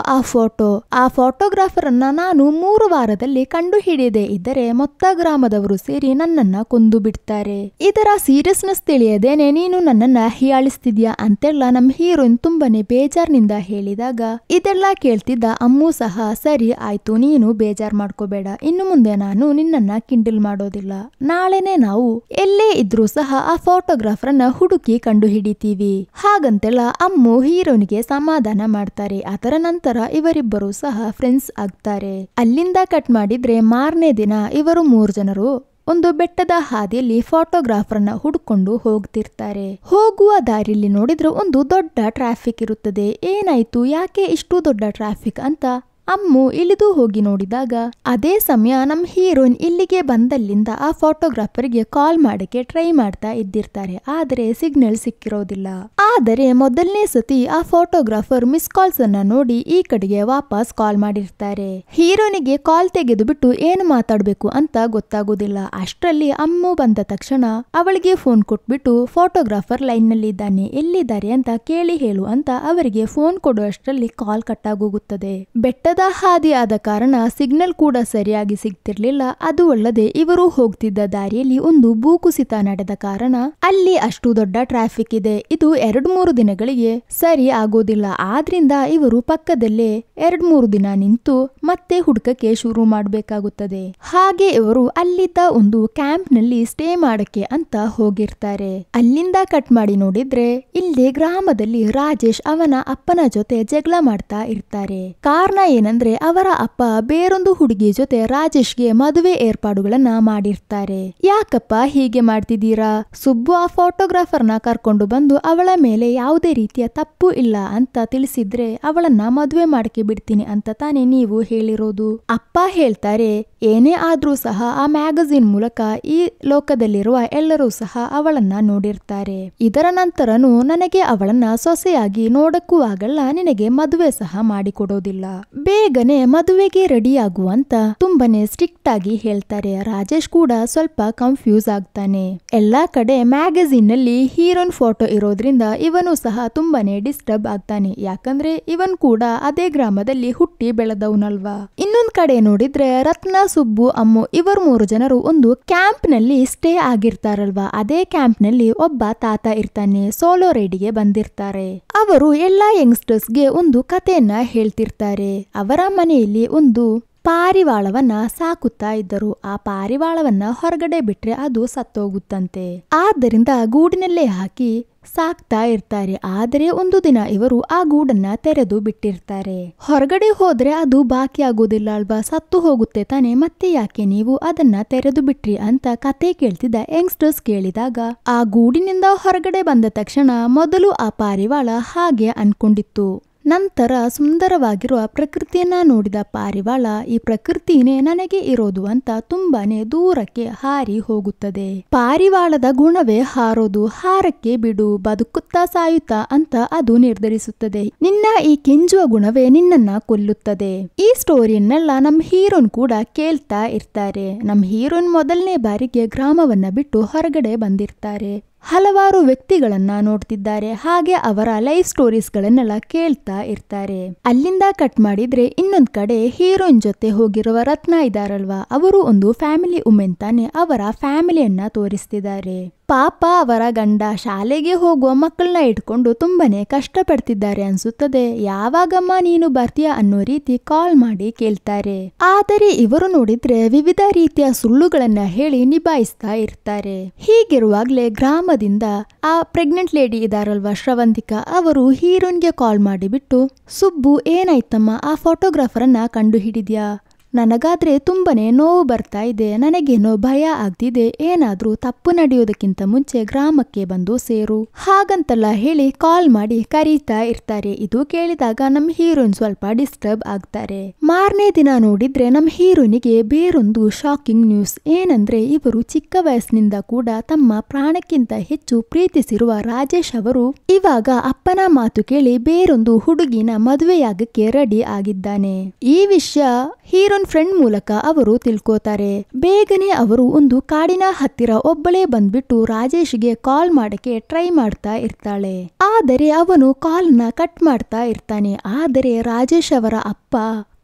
ಆ ಫೋಟೋಗ್ರಾಫರ್ ಅನ್ನ ನಾನು 3 ವಾರದಲ್ಲಿ ಕಂಡು ಹಿಡಿಯದೆ ಇದ್ದರೆ ಮೊತ್ತ ಗ್ರಾಮದವರು ಸೇರಿ ನನ್ನನ್ನ ಕೊಂದು ಬಿಡ್ತಾರೆ, ಇದರ ಸೀರಿಯಸ್ನೆಸ್ ತಿಳಿಯದೇನೆ ನೀನು ನನ್ನನ್ನ ಹೀಯಾಳಿಸ್ತಿದ್ಯಾ ಅಂತೆಲ್ಲ ನಮ್ ಹೀರೋಯಿನ್ ತುಂಬಾನೇ ಬೇಜಾರ್ನಿಂದ ಹೇಳಿದಾಗ ಇದೆಲ್ಲ ಕೇಳ್ತಿದ್ದ ಅಮ್ಮು ಸಹ, ಸರಿ ಆಯ್ತು, ನೀನು ಬೇಜಾರ್ ಮಾಡ್ಕೋಬೇಡ, ಇನ್ನು ಮುಂದೆ ನಾನು ನಿನ್ನನ್ನ ಕಿಂಡಲ್ ಮಾಡೋದಿಲ್ಲ, ನಾಳೆನೆ ನಾವು ಎಲ್ಲೇ ಇದ್ರೂ ಸಹ ಆ ಫೋಟೋಗ್ರಾಫರ್ ಅನ್ನ ಹುಡುಕಿ ಕಂಡು ಹಿಡಿತೀವಿ, ಹಾಗಂತೆಲ್ಲ ಅಮ್ಮು ಹೀರೋನಿಗೆ ಸಮಾಧಾನ ಮಾಡ್ತಾರೆ. ಅದರ ನಂತರ ಇವರಿಬ್ಬರು ಸಹ ಫ್ರೆಂಡ್ಸ್ ಆಗ್ತಾರೆ. ಅಲ್ಲಿಂದ ಕಟ್ ಮಾಡಿದ್ರೆ ಮಾರನೇ ದಿನ ಇವರು 3 ಜನರು ಒಂದು ಬೆಟ್ಟದ ಹಾದಿಯಲ್ಲಿ ಫೋಟೋಗ್ರಾಫರ್ನ ಹುಡ್ಕೊಂಡು ಹೋಗ್ತಿರ್ತಾರೆ. ಹೋಗುವ ದಾರಿಯಲ್ಲಿ ನೋಡಿದ್ರೆ ಒಂದು ದೊಡ್ಡ ಟ್ರಾಫಿಕ್ ಇರುತ್ತದೆ. ಏನಾಯ್ತು, ಯಾಕೆ ಇಷ್ಟು ದೊಡ್ಡ ಟ್ರಾಫಿಕ್ ಅಂತ ಅಮ್ಮು ಇಳಿದು ಹೋಗಿ ನೋಡಿದಾಗ ಅದೇ ಸಮಯ ನಮ್ ಹೀರೋಯಿನ್ ಇಲ್ಲಿಗೆ ಬಂದಲ್ಲಿಂದ ಆ ಫೋಟೋಗ್ರಾಫರ್ಗೆ ಕಾಲ್ ಮಾಡಕ್ಕೆ ಟ್ರೈ ಮಾಡ್ತಾ ಇದ್ದಿರ್ತಾರೆ. ಆದರೆ ಸಿಗ್ನಲ್ ಸಿಕ್ಕಿರೋದಿಲ್ಲ. ಆದರೆ ಮೊದಲನೇ ಸತಿ ಆ ಫೋಟೋಗ್ರಾಫರ್ ಮಿಸ್ ಕಾಲ್ಸ್ ಅನ್ನ ನೋಡಿ ಈ ಕಡೆಗೆ ವಾಪಸ್ ಕಾಲ್ ಮಾಡಿರ್ತಾರೆ. ಹೀರೋನಿಗೆ ಕಾಲ್ ತೆಗೆದು ಬಿಟ್ಟು ಏನು ಮಾತಾಡ್ಬೇಕು ಅಂತ ಗೊತ್ತಾಗೋದಿಲ್ಲ. ಅಷ್ಟರಲ್ಲಿ ಅಮ್ಮು ಬಂದ ತಕ್ಷಣ ಅವಳಿಗೆ ಫೋನ್ ಕೊಟ್ಬಿಟ್ಟು ಫೋಟೋಗ್ರಾಫರ್ ಲೈನ್ ನಲ್ಲಿ ಇದ್ದಾನೆ, ಎಲ್ಲಿದ್ದಾರೆ ಅಂತ ಕೇಳಿ ಹೇಳು ಅಂತ ಅವರಿಗೆ ಫೋನ್ ಕೊಡುವಷ್ಟರಲ್ಲಿ ಕಾಲ್ ಕಟ್ ಆಗೋಗುತ್ತದೆ. ಬೆಟ್ಟದ ಹಾದಿ ಆದ ಕಾರಣ ಸಿಗ್ನಲ್ ಕೂಡ ಸರಿಯಾಗಿ ಸಿಗ್ತಿರ್ಲಿಲ್ಲ. ಅದು ಅಲ್ಲದೆ ಇವರು ಹೋಗ್ತಿದ್ದ ದಾರಿಯಲ್ಲಿ ಒಂದು ಭೂಕುಸಿತ ನಡೆದ ಕಾರಣ ಅಲ್ಲಿ ಅಷ್ಟು ದೊಡ್ಡ ಟ್ರಾಫಿಕ್ ಇದೆ. ಇದು 2-3 ದಿನಗಳಿಗೆ ಸರಿ ಆಗೋದಿಲ್ಲ. ಆದ್ರಿಂದ ಇವರು ಪಕ್ಕದಲ್ಲೇ 2-3 ದಿನ ನಿಂತು ಮತ್ತೆ ಹುಡುಕಕ್ಕೆ ಶುರು ಮಾಡಬೇಕಾಗುತ್ತದೆ. ಹಾಗೆ ಇವರು ಅಲ್ಲಿದ್ದ ಒಂದು ಕ್ಯಾಂಪ್ ನಲ್ಲಿ ಸ್ಟೇ ಮಾಡಕ್ಕೆ ಅಂತ ಹೋಗಿರ್ತಾರೆ. ಅಲ್ಲಿಂದ ಕಟ್ ಮಾಡಿ ನೋಡಿದ್ರೆ ಇಲ್ಲಿ ಗ್ರಾಮದಲ್ಲಿ ರಾಜೇಶ್ ಅವನ ಅಪ್ಪನ ಜೊತೆ ಜಗಳ ಮಾಡ್ತಾ ಇರ್ತಾರೆ. ಕಾರಣ ಏನಂದ್ರೆ ಅವರ ಅಪ್ಪ ಬೇರೊಂದು ಹುಡುಗಿ ಜೊತೆ ರಾಜೇಶ್ಗೆ ಮದುವೆ ಏರ್ಪಾಡುಗಳನ್ನ ಮಾಡಿರ್ತಾರೆ. ಯಾಕಪ್ಪ ಹೀಗೆ ಮಾಡ್ತಿದ್ದೀರಾ, ಸುಬ್ಬು ಆ ಫೋಟೋಗ್ರಾಫರ್ನ ಕರ್ಕೊಂಡು ಬಂದು ಅವಳ ಮೇಲೆ ಯಾವುದೇ ರೀತಿಯ ತಪ್ಪು ಇಲ್ಲ ಅಂತ ತಿಳಿಸಿದ್ರೆ ಅವಳನ್ನ ಮದುವೆ ಮಾಡಕ್ಕೆ ಬಿಡ್ತೀನಿ ಅಂತ ತಾನೇ ನೀವು ಹೇಳಿರೋದು. ಅಪ್ಪ ಹೇಳ್ತಾರೆ, ಏನೇ ಆದ್ರೂ ಸಹ ಆ ಮ್ಯಾಗಝಿನ್ ಮೂಲಕ ಈ ಲೋಕದಲ್ಲಿರುವ ಎಲ್ಲರೂ ಸಹ ಅವಳನ್ನ ನೋಡಿರ್ತಾರೆ. ಇದರ ನಂತರನೂ ನನಗೆ ಅವಳನ್ನ ಸೊಸೆಯಾಗಿ ನೋಡಕ್ಕೂ ಆಗಲ್ಲ, ನಿನಗೆ ಮದುವೆ ಸಹ ಮಾಡಿಕೊಡೋದಿಲ್ಲ, ಬೇಗನೆ ಮದುವೆಗೆ ರೆಡಿ ಆಗುವಂತ ತುಂಬಾನೇ ಸ್ಟ್ರಿಕ್ಟ್ ಆಗಿ ಹೇಳ್ತಾರೆ. ರಾಜೇಶ್ ಕೂಡ ಸ್ವಲ್ಪ ಕನ್ಫ್ಯೂಸ್ ಆಗ್ತಾನೆ. ಎಲ್ಲಾ ಕಡೆ ಮ್ಯಾಗಝಿನ್ ನಲ್ಲಿ ಹೀರೋನ್ ಫೋಟೋ ಇರೋದ್ರಿಂದ ಇವನು ಸಹ ತುಂಬಾನೇ ಡಿಸ್ಟರ್ಬ್ ಆಗ್ತಾನೆ. ಯಾಕಂದ್ರೆ ಇವನ್ ಕೂಡ ಅದೇ ಗ್ರಾಮದಲ್ಲಿ ಹುಟ್ಟಿ ಬೆಳೆದವನಲ್ವಾ. ಇನ್ನೊಂದ್ ಕಡೆ ನೋಡಿದ್ರೆ ರತ್ನ, ಸುಬ್ಬು, ಅಮ್ಮು ಇವರು 3 ಜನರು ಒಂದು ಕ್ಯಾಂಪ್ ನಲ್ಲಿ ಸ್ಟೇ ಆಗಿರ್ತಾರಲ್ವಾ. ಅದೇ ಕ್ಯಾಂಪ್ ನಲ್ಲಿ ಒಬ್ಬ ತಾತ ಇರ್ತಾನೆ. ಸೋಲೋ ರೈಡ್ಗೆ ಬಂದಿರ್ತಾರೆ. ಅವರು ಎಲ್ಲಾ ಯಂಗ್ಸ್ಟರ್ಸ್ಗೆ ಒಂದು ಕಥೆಯನ್ನ ಹೇಳ್ತಿರ್ತಾರೆ. ಅವರ ಮನೆಯಲ್ಲಿ ಒಂದು ಪಾರಿವಾಳವನ್ನ ಸಾಕುತ್ತಾ ಇದ್ದರು. ಆ ಪಾರಿವಾಳವನ್ನ ಹೊರಗಡೆ ಬಿಟ್ರೆ ಅದು ಸತ್ತೋಗುತ್ತಂತೆ. ಆದ್ದರಿಂದ ಗೂಡಿನಲ್ಲೇ ಹಾಕಿ ಸಾಕ್ತಾ ಇರ್ತಾರೆ. ಆದರೆ ಒಂದು ದಿನ ಇವರು ಆ ಗೂಡನ್ನ ತೆರೆದು ಬಿಟ್ಟಿರ್ತಾರೆ. ಹೊರಗಡೆ ಹೋದ್ರೆ ಅದು ಬಾಕಿ ಆಗೋದಿಲ್ಲ ಅಲ್ವಾ, ಸತ್ತು ಹೋಗುತ್ತೆ ತಾನೆ, ಮತ್ತೆ ಯಾಕೆ ನೀವು ಅದನ್ನ ತೆರೆದು ಬಿಟ್ರಿ ಅಂತ ಕತೆ ಕೇಳ್ತಿದ್ದ ಯಂಗ್ಸ್ಟರ್ಸ್ ಕೇಳಿದಾಗ ಆ ಗೂಡಿನಿಂದ ಹೊರಗಡೆ ಬಂದ ತಕ್ಷಣ ಮೊದಲು ಆ ಪಾರಿವಾಳ ಹಾಗೆ ಅನ್ಕೊಂಡಿತ್ತು, ನಂತರ ಸುಂದರವಾಗಿರುವ ಪ್ರಕೃತಿಯನ್ನ ನೋಡಿದ ಪಾರಿವಾಳ ಈ ಪ್ರಕೃತಿನೇ ನನಗೆ ಇರೋದು ಅಂತ ತುಂಬಾನೇ ದೂರಕ್ಕೆ ಹಾರಿ ಹೋಗುತ್ತದೆ. ಪಾರಿವಾಳದ ಗುಣವೇ ಹಾರೋದು, ಹಾರಕ್ಕೆ ಬಿಡು, ಬದುಕುತ್ತಾ ಸಾಯುತ್ತಾ ಅಂತ ಅದು ನಿರ್ಧರಿಸುತ್ತದೆ. ನಿನ್ನ ಈ ಕೆಂಜುವ ಗುಣವೇ ನಿನ್ನನ್ನ ಕೊಲ್ಲುತ್ತದೆ. ಈ ಸ್ಟೋರಿಯನ್ನೆಲ್ಲ ನಮ್ ಹೀರೋನ್ ಕೂಡ ಕೇಳ್ತಾ ಇರ್ತಾರೆ. ನಮ್ ಹೀರೋನ್ ಮೊದಲನೇ ಬಾರಿಗೆ ಗ್ರಾಮವನ್ನ ಬಿಟ್ಟು ಹೊರಗಡೆ ಬಂದಿರ್ತಾರೆ. ಹಲವಾರು ವ್ಯಕ್ತಿಗಳನ್ನ ನೋಡ್ತಿದ್ದಾರೆ. ಹಾಗೆ ಅವರ ಲೈಫ್ ಸ್ಟೋರೀಸ್ ಗಳನ್ನೆಲ್ಲ ಕೇಳ್ತಾ ಇರ್ತಾರೆ. ಅಲ್ಲಿಂದ ಕಟ್ ಮಾಡಿದ್ರೆ ಇನ್ನೊಂದ್ ಕಡೆ ಹೀರೋಯಿನ್ ಜೊತೆ ಹೋಗಿರುವ ರತ್ನ ಇದಾರಲ್ವಾ, ಅವರು ಒಂದು ಫ್ಯಾಮಿಲಿ ವುಮೆನ್ ತಾನೆ. ಅವರ ಫ್ಯಾಮಿಲಿಯನ್ನ ತೋರಿಸ್ತಿದ್ದಾರೆ. ಪಾಪ ಅವರ ಗಂಡ ಶಾಲೆಗೆ ಹೋಗುವ ಮಕ್ಕಳನ್ನ ಇಟ್ಕೊಂಡು ತುಂಬಾನೇ ಕಷ್ಟ ಪಡ್ತಿದ್ದಾರೆ ಅನ್ಸುತ್ತದೆ. ಯಾವಾಗಮ್ಮ ನೀನು ಬರ್ತೀಯಾ ಅನ್ನೋ ರೀತಿ ಕಾಲ್ ಮಾಡಿ ಕೇಳ್ತಾರೆ. ಆದರೆ ಇವರು ನೋಡಿದ್ರೆ ವಿವಿಧ ರೀತಿಯ ಸುಳ್ಳುಗಳನ್ನ ಹೇಳಿ ನಿಭಾಯಿಸ್ತಾ ಇರ್ತಾರೆ. ಹೀಗಿರುವಾಗ್ಲೇ ಗ್ರಾಮದಿಂದ ಆ ಪ್ರೆಗ್ನೆಂಟ್ ಲೇಡಿ ಇದಾರಲ್ವಾ ಶ್ರವಂತಿಕಾ, ಅವರು ಹೀರೋನ್ಗೆ ಕಾಲ್ ಮಾಡಿಬಿಟ್ಟು, ಸುಬ್ಬು ಏನಾಯ್ತಮ್ಮ, ಆ ಫೋಟೋಗ್ರಾಫರ್ ಅನ್ನ ಕಂಡು ಹಿಡಿದ್ಯಾ? ನನಗಾದ್ರೆ ತುಂಬಾನೇ ನೋವು ಬರ್ತಾ ಇದೆ, ನನಗೇನೋ ಭಯ ಆಗ್ತಿದೆ, ಏನಾದ್ರೂ ತಪ್ಪು ನಡೆಯೋದಕ್ಕಿಂತ ಮುಂಚೆ ಗ್ರಾಮಕ್ಕೆ ಬಂದು ಸೇರು, ಹಾಗಂತೆಲ್ಲ ಹೇಳಿ ಕಾಲ್ ಮಾಡಿ ಕರೀತಾ ಇರ್ತಾರೆ. ಇದು ಕೇಳಿದಾಗ ನಮ್ ಹೀರೋಯಿನ್ ಸ್ವಲ್ಪ ಡಿಸ್ಟರ್ಬ್ ಆಗ್ತಾರೆ. ಮಾರನೇ ದಿನ ನೋಡಿದ್ರೆ ನಮ್ ಹೀರೋನಿಗೆ ಬೇರೊಂದು ಶಾಕಿಂಗ್ ನ್ಯೂಸ್. ಏನಂದ್ರೆ ಇವರು ಚಿಕ್ಕ ವಯಸ್ಸಿನಿಂದ ಕೂಡ ತಮ್ಮ ಪ್ರಾಣಕ್ಕಿಂತ ಹೆಚ್ಚು ಪ್ರೀತಿಸಿರುವ ರಾಜೇಶ್ ಅವರು ಇವಾಗ ಅಪ್ಪನ ಮಾತು ಕೇಳಿ ಬೇರೊಂದು ಹುಡುಗಿನ ಮದುವೆಯಾಗಕ್ಕೆ ರೆಡಿ ಆಗಿದ್ದಾನೆ. ಈ ವಿಷಯ ಹೀರೋನ್ ಫ್ರೆಂಡ್ ಮೂಲಕ ಅವರು ತಿಳ್ಕೋತಾರೆ. ಬೇಗನೆ ಅವರು ಒಂದು ಕಾಡಿನ ಹತ್ತಿರ ಒಬ್ಬಳೇ ಬಂದ್ಬಿಟ್ಟು ರಾಜೇಶ್ಗೆ ಕಾಲ್ ಮಾಡಕ್ಕೆ ಟ್ರೈ ಮಾಡ್ತಾ ಇರ್ತಾಳೆ. ಆದರೆ ಅವನು ಕಾಲ್ನ ಕಟ್ ಮಾಡ್ತಾ ಇರ್ತಾನೆ. ಆದರೆ ರಾಜೇಶ್ ಅವರ ಅಪ್ಪ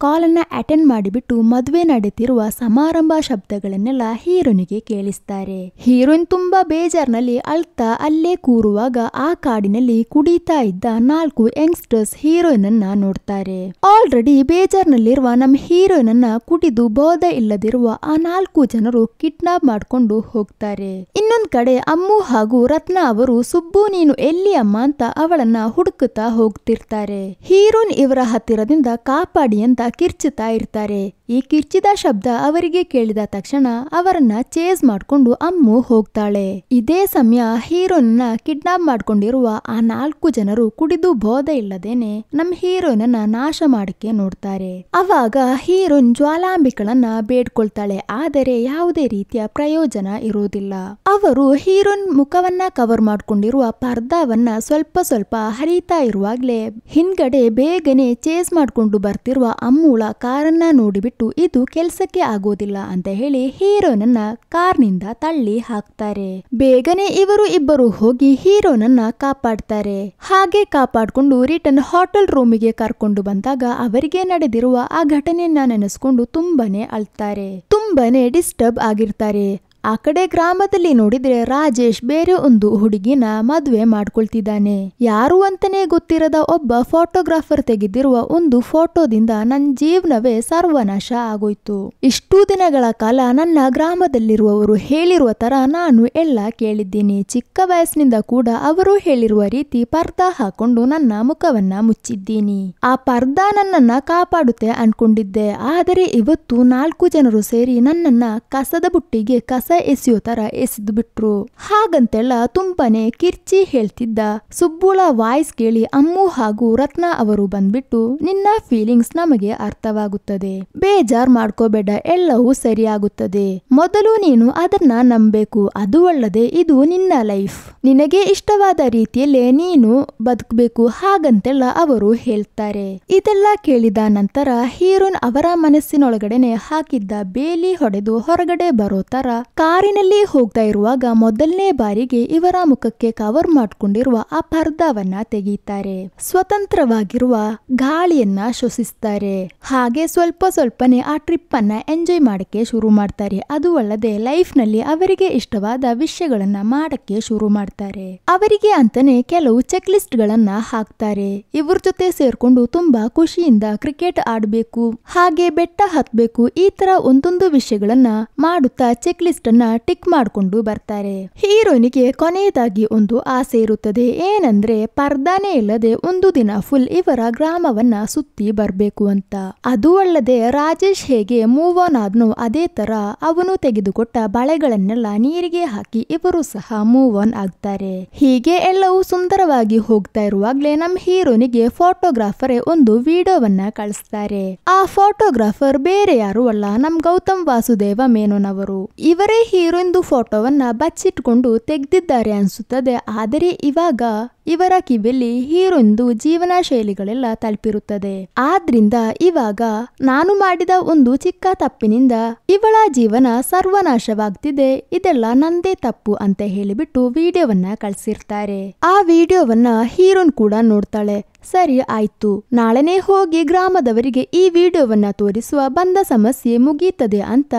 ಕಾಲನ್ನ ಅಟೆಂಡ್ ಮಾಡಿಬಿಟ್ಟು ಮದುವೆ ನಡೆತಿರುವ ಸಮಾರಂಭ ಶಬ್ದಗಳನ್ನೆಲ್ಲ ಹೀರೋನಿಗೆ ಕೇಳಿಸ್ತಾರೆ. ಹೀರೋಯಿನ್ ತುಂಬಾ ಬೇಜಾರ್ನಲ್ಲಿ ಅಳ್ತಾ ಅಲ್ಲೇ ಕೂರುವಾಗ ಆ ಕಾಡಿನಲ್ಲಿ ಕುಡಿತಾ ಇದ್ದ 4 ಯಂಗ್ಸ್ಟರ್ಸ್ ಹೀರೋಯಿನ್ ಅನ್ನ ನೋಡ್ತಾರೆ. ಆಲ್ರೆಡಿ ಬೇಜಾರ್ನಲ್ಲಿರುವ ನಮ್ ಹೀರೋಯಿನ್ ಅನ್ನ ಕುಡಿದು ಬೋಧ ಇಲ್ಲದಿರುವ ಆ 4 ಜನರು ಕಿಡ್ನಾಪ್ ಮಾಡ್ಕೊಂಡು ಹೋಗ್ತಾರೆ. ಇನ್ನೊಂದ್ ಕಡೆ ಅಮ್ಮು ಹಾಗೂ ರತ್ನ ಅವರು ಸುಬ್ಬು ನೀನು ಎಲ್ಲಿ ಅಮ್ಮ ಅಂತ ಅವಳನ್ನ ಹುಡುಕುತ್ತಾ ಹೋಗ್ತಿರ್ತಾರೆ. ಹೀರೋಯಿನ್ ಇವರ ಹತ್ತಿರದಿಂದ ಕಾಪಾಡಿ ಅಂತ ಕಿರ್ಚುತ್ತಾ ಇರ್ತಾರೆ. ಈ ಕಿರ್ಚಿದ ಶಬ್ದ ಅವರಿಗೆ ಕೇಳಿದ ತಕ್ಷಣ ಅವರನ್ನ ಚೇಸ್ ಮಾಡ್ಕೊಂಡು ಅಮ್ಮು ಹೋಗ್ತಾಳೆ. ಇದೇ ಸಮಯ ಹೀರೋನನ್ನ ಕಿಡ್ನಾಪ್ ಮಾಡ್ಕೊಂಡಿರುವ ಆ 4 ಜನರು ಕುಡಿದು ಬೋಧ ಇಲ್ಲದೇನೆ ನಮ್ ಹೀರೋನನ್ನ ನಾಶ ಮಾಡಕ್ಕೆ ನೋಡ್ತಾರೆ. ಅವಾಗ ಹೀರೋನ್ ಜ್ವಾಲಾಂಬಿಗಳನ್ನ ಬೇಡ್ಕೊಳ್ತಾಳೆ. ಆದರೆ ಯಾವುದೇ ರೀತಿಯ ಪ್ರಯೋಜನ ಇರೋದಿಲ್ಲ. ಅವರು ಹೀರೋನ್ ಮುಖವನ್ನ ಕವರ್ ಮಾಡ್ಕೊಂಡಿರುವ ಪರ್ದಾವನ್ನ ಸ್ವಲ್ಪ ಸ್ವಲ್ಪ ಹರಿತಾ ಇರುವಾಗ್ಲೇ ಹಿಂದ್ಗಡೆ ಬೇಗನೆ ಚೇಸ್ ಮಾಡ್ಕೊಂಡು ಬರ್ತಿರುವ ಅಮ್ಮುಳ ಕಾರನ್ನ ನೋಡಿಬಿಟ್ಟು ಇದು ಕೆಲ್ಸಕ್ಕೆ ಆಗೋದಿಲ್ಲ ಅಂತ ಹೇಳಿ ಹೀರೋನನ್ನ ಕಾರ್ನಿಂದ ತಳ್ಳಿ ಹಾಕ್ತಾರೆ. ಬೇಗನೆ ಇವರು ಇಬ್ಬರು ಹೋಗಿ ಹೀರೋನನ್ನ ಕಾಪಾಡ್ತಾರೆ. ಹಾಗೆ ಕಾಪಾಡ್ಕೊಂಡು ರಿಟರ್ನ್ ಹೋಟೆಲ್ ರೂಮಿಗೆ ಕರ್ಕೊಂಡು ಬಂದಾಗ ಅವರಿಗೆ ನಡೆದಿರುವ ಆ ಘಟನೆಯನ್ನ ನೆನೆಸ್ಕೊಂಡು ತುಂಬಾನೇ ಅಳ್ತಾರೆ. ತುಂಬಾನೇ ಡಿಸ್ಟರ್ಬ್ ಆಗಿರ್ತಾರೆ. ಆ ಕಡೆ ಗ್ರಾಮದಲ್ಲಿ ನೋಡಿದ್ರೆ ರಾಜೇಶ್ ಬೇರೆ ಒಂದು ಹುಡುಗಿನ ಮದುವೆ ಮಾಡ್ಕೊಳ್ತಿದ್ದಾನೆ. ಯಾರು ಅಂತಾನೆ ಗೊತ್ತಿರದ ಒಬ್ಬ ಫೋಟೋಗ್ರಾಫರ್ ತೆಗೆದಿರುವ ಒಂದು ಫೋಟೋದಿಂದ ನನ್ನ ಜೀವನವೇ ಸರ್ವನಾಶ ಆಗೋಯ್ತು. ಇಷ್ಟು ದಿನಗಳ ಕಾಲ ನನ್ನ ಗ್ರಾಮದಲ್ಲಿರುವವರು ಹೇಳಿರುವ ತರ ನಾನು ಎಲ್ಲ ಕೇಳಿದ್ದೀನಿ. ಚಿಕ್ಕ ವಯಸ್ಸಿನಿಂದ ಕೂಡ ಅವರು ಹೇಳಿರುವ ರೀತಿ ಪರ್ದಾ ಹಾಕೊಂಡು ನನ್ನ ಮುಖವನ್ನ ಮುಚ್ಚಿದ್ದೀನಿ. ಆ ಪರ್ದಾ ನನ್ನನ್ನ ಕಾಪಾಡುತ್ತೆ ಅನ್ಕೊಂಡಿದ್ದೆ. ಆದರೆ ಇವತ್ತು 4 ಜನರು ಸೇರಿ ನನ್ನನ್ನ ಕಸದ ಬುಟ್ಟಿಗೆ ಕಸ ಎಸೆಯೋ ತರ ಎಸೆದು ಬಿಟ್ರು. ಹಾಗಂತೆಲ್ಲ ತುಂಬಾನೇ ಕಿರ್ಚಿ ಹೇಳ್ತಿದ್ದ ಸುಬ್ಬುಳ ವಾಯ್ಸ್ ಕೇಳಿ ಅಮ್ಮು ಹಾಗೂ ರತ್ನ ಅವರು ಬಂದ್ಬಿಟ್ಟು ನಿನ್ನ ಫೀಲಿಂಗ್ಸ್ ನಮಗೆ ಅರ್ಥವಾಗುತ್ತದೆ, ಬೇಜಾರ್ ಮಾಡ್ಕೋಬೇಡ, ಎಲ್ಲವೂ ಸರಿಯಾಗುತ್ತದೆ. ಮೊದಲು ನೀನು ಅದನ್ನ ನಂಬೇಕು. ಅದು ಅಲ್ಲದೆ ಇದು ನಿನ್ನ ಲೈಫ್, ನಿನಗೆ ಇಷ್ಟವಾದ ರೀತಿಯಲ್ಲೇ ನೀನು ಬದುಕಬೇಕು, ಹಾಗಂತೆಲ್ಲ ಅವರು ಹೇಳ್ತಾರೆ. ಇದೆಲ್ಲ ಕೇಳಿದ ನಂತರ ಹೀರೋನ್ ಅವರ ಮನಸ್ಸಿನೊಳಗಡೆನೆ ಹಾಕಿದ್ದ ಬೇಲಿ ಹೊಡೆದು ಹೊರಗಡೆ ಬರೋ ತರ ಕಾರಿನಲ್ಲಿ ಹೋಗ್ತಾ ಇರುವಾಗ ಮೊದಲನೇ ಬಾರಿಗೆ ಇವರ ಮುಖಕ್ಕೆ ಕವರ್ ಮಾಡ್ಕೊಂಡಿರುವ ಆ ಪರ್ದಾವನ್ನ ತೆಗೀತಾರೆ. ಸ್ವತಂತ್ರವಾಗಿರುವ ಗಾಳಿಯನ್ನ ಶ್ವಸಿಸ್ತಾರೆ. ಹಾಗೆ ಸ್ವಲ್ಪ ಸ್ವಲ್ಪನೇ ಆ ಟ್ರಿಪ್ ಅನ್ನ ಎಂಜಾಯ್ ಮಾಡಕ್ಕೆ ಶುರು ಮಾಡ್ತಾರೆ. ಅದು ಅಲ್ಲದೆ ಲೈಫ್ ನಲ್ಲಿ ಅವರಿಗೆ ಇಷ್ಟವಾದ ವಿಷಯಗಳನ್ನ ಮಾಡಕ್ಕೆ ಶುರು ಮಾಡ್ತಾರೆ. ಅವರಿಗೆ ಅಂತಾನೆ ಕೆಲವು ಚೆಕ್ ಲಿಸ್ಟ್ ಗಳನ್ನ ಹಾಕ್ತಾರೆ. ಇವ್ರ ಜೊತೆ ಸೇರ್ಕೊಂಡು ತುಂಬಾ ಖುಷಿಯಿಂದ ಕ್ರಿಕೆಟ್ ಆಡ್ಬೇಕು, ಹಾಗೆ ಬೆಟ್ಟ ಹತ್ಬೇಕು, ಈ ತರ ಒಂದೊಂದು ವಿಷಯಗಳನ್ನ ಮಾಡುತ್ತಾ ಚೆಕ್ ಲಿಸ್ಟ್ ಅನ್ನ ಟಿಕ್ ಮಾಡ್ಕೊಂಡು ಬರ್ತಾರೆ. ಹೀರೋನಿಗೆ ಕೊನೆಯದಾಗಿ ಒಂದು ಆಸೆ ಇರುತ್ತದೆ, ಏನಂದ್ರೆ ಪರ್ದಾನೇ ಇಲ್ಲದೆ ಒಂದು ದಿನ ಫುಲ್ ಇವರ ಗ್ರಾಮವನ್ನ ಸುತ್ತಿ ಬರ್ಬೇಕು ಅಂತ. ಅದು ಅಲ್ಲದೆ ರಾಜೇಶ್ ಹೇಗೆ ಮೂವ್ ಆನ್ ಆದ್ನೋ ಅದೇ ತರ ಅವನು ತೆಗೆದುಕೊಟ್ಟ ಬಳೆಗಳನ್ನೆಲ್ಲ ನೀರಿಗೆ ಹಾಕಿ ಇವರು ಸಹ ಮೂವ್ ಆನ್ ಆಗ್ತಾರೆ. ಹೀಗೆ ಎಲ್ಲವೂ ಸುಂದರವಾಗಿ ಹೋಗ್ತಾ ಇರುವಾಗ್ಲೇ ನಮ್ ಹೀರೋನಿಗೆ ಫೋಟೋಗ್ರಾಫರೇ ಒಂದು ವಿಡಿಯೋವನ್ನ ಕಳಿಸ್ತಾರೆ. ಆ ಫೋಟೋಗ್ರಾಫರ್ ಬೇರೆ ಯಾರು ಅಲ್ಲ, ನಮ್ ಗೌತಮ್ ವಾಸುದೇವ ಮೇನೋನ್ ಅವರು. ಇವರೇ ಹೀರೋಯಿನ್ದು ಫೋಟೋವನ್ನ ಬಚ್ಚಿಟ್ಕೊಂಡು ತೆಗ್ದಿದ್ದಾರೆ ಅನ್ಸುತ್ತದೆ. ಆದರೆ ಇವಾಗ ಇವರ ಕಿವಿಯಲ್ಲಿ ಹೀರೋಯಿನ್ದು ಜೀವನ ಶೈಲಿಗಳೆಲ್ಲ ತಲುಪಿರುತ್ತದೆ. ಆದ್ರಿಂದ ಇವಾಗ ನಾನು ಮಾಡಿದ ಒಂದು ಚಿಕ್ಕ ತಪ್ಪಿನಿಂದ ಇವಳ ಜೀವನ ಸರ್ವನಾಶವಾಗ್ತಿದೆ, ಇದೆಲ್ಲ ನಂದೇ ತಪ್ಪು ಅಂತ ಹೇಳಿಬಿಟ್ಟು ವಿಡಿಯೋವನ್ನ ಕಳ್ಸಿರ್ತಾರೆ. ಆ ವಿಡಿಯೋವನ್ನ ಹೀರೋಯಿನ್ ಕೂಡ ನೋಡ್ತಾಳೆ. ಸರಿ ಆಯ್ತು, ನಾಳೆನೇ ಹೋಗಿ ಗ್ರಾಮದವರಿಗೆ ಈ ವಿಡಿಯೋವನ್ನ ತೋರಿಸುವ, ಬಂದ ಸಮಸ್ಯೆ ಮುಗೀತದೆ ಅಂತ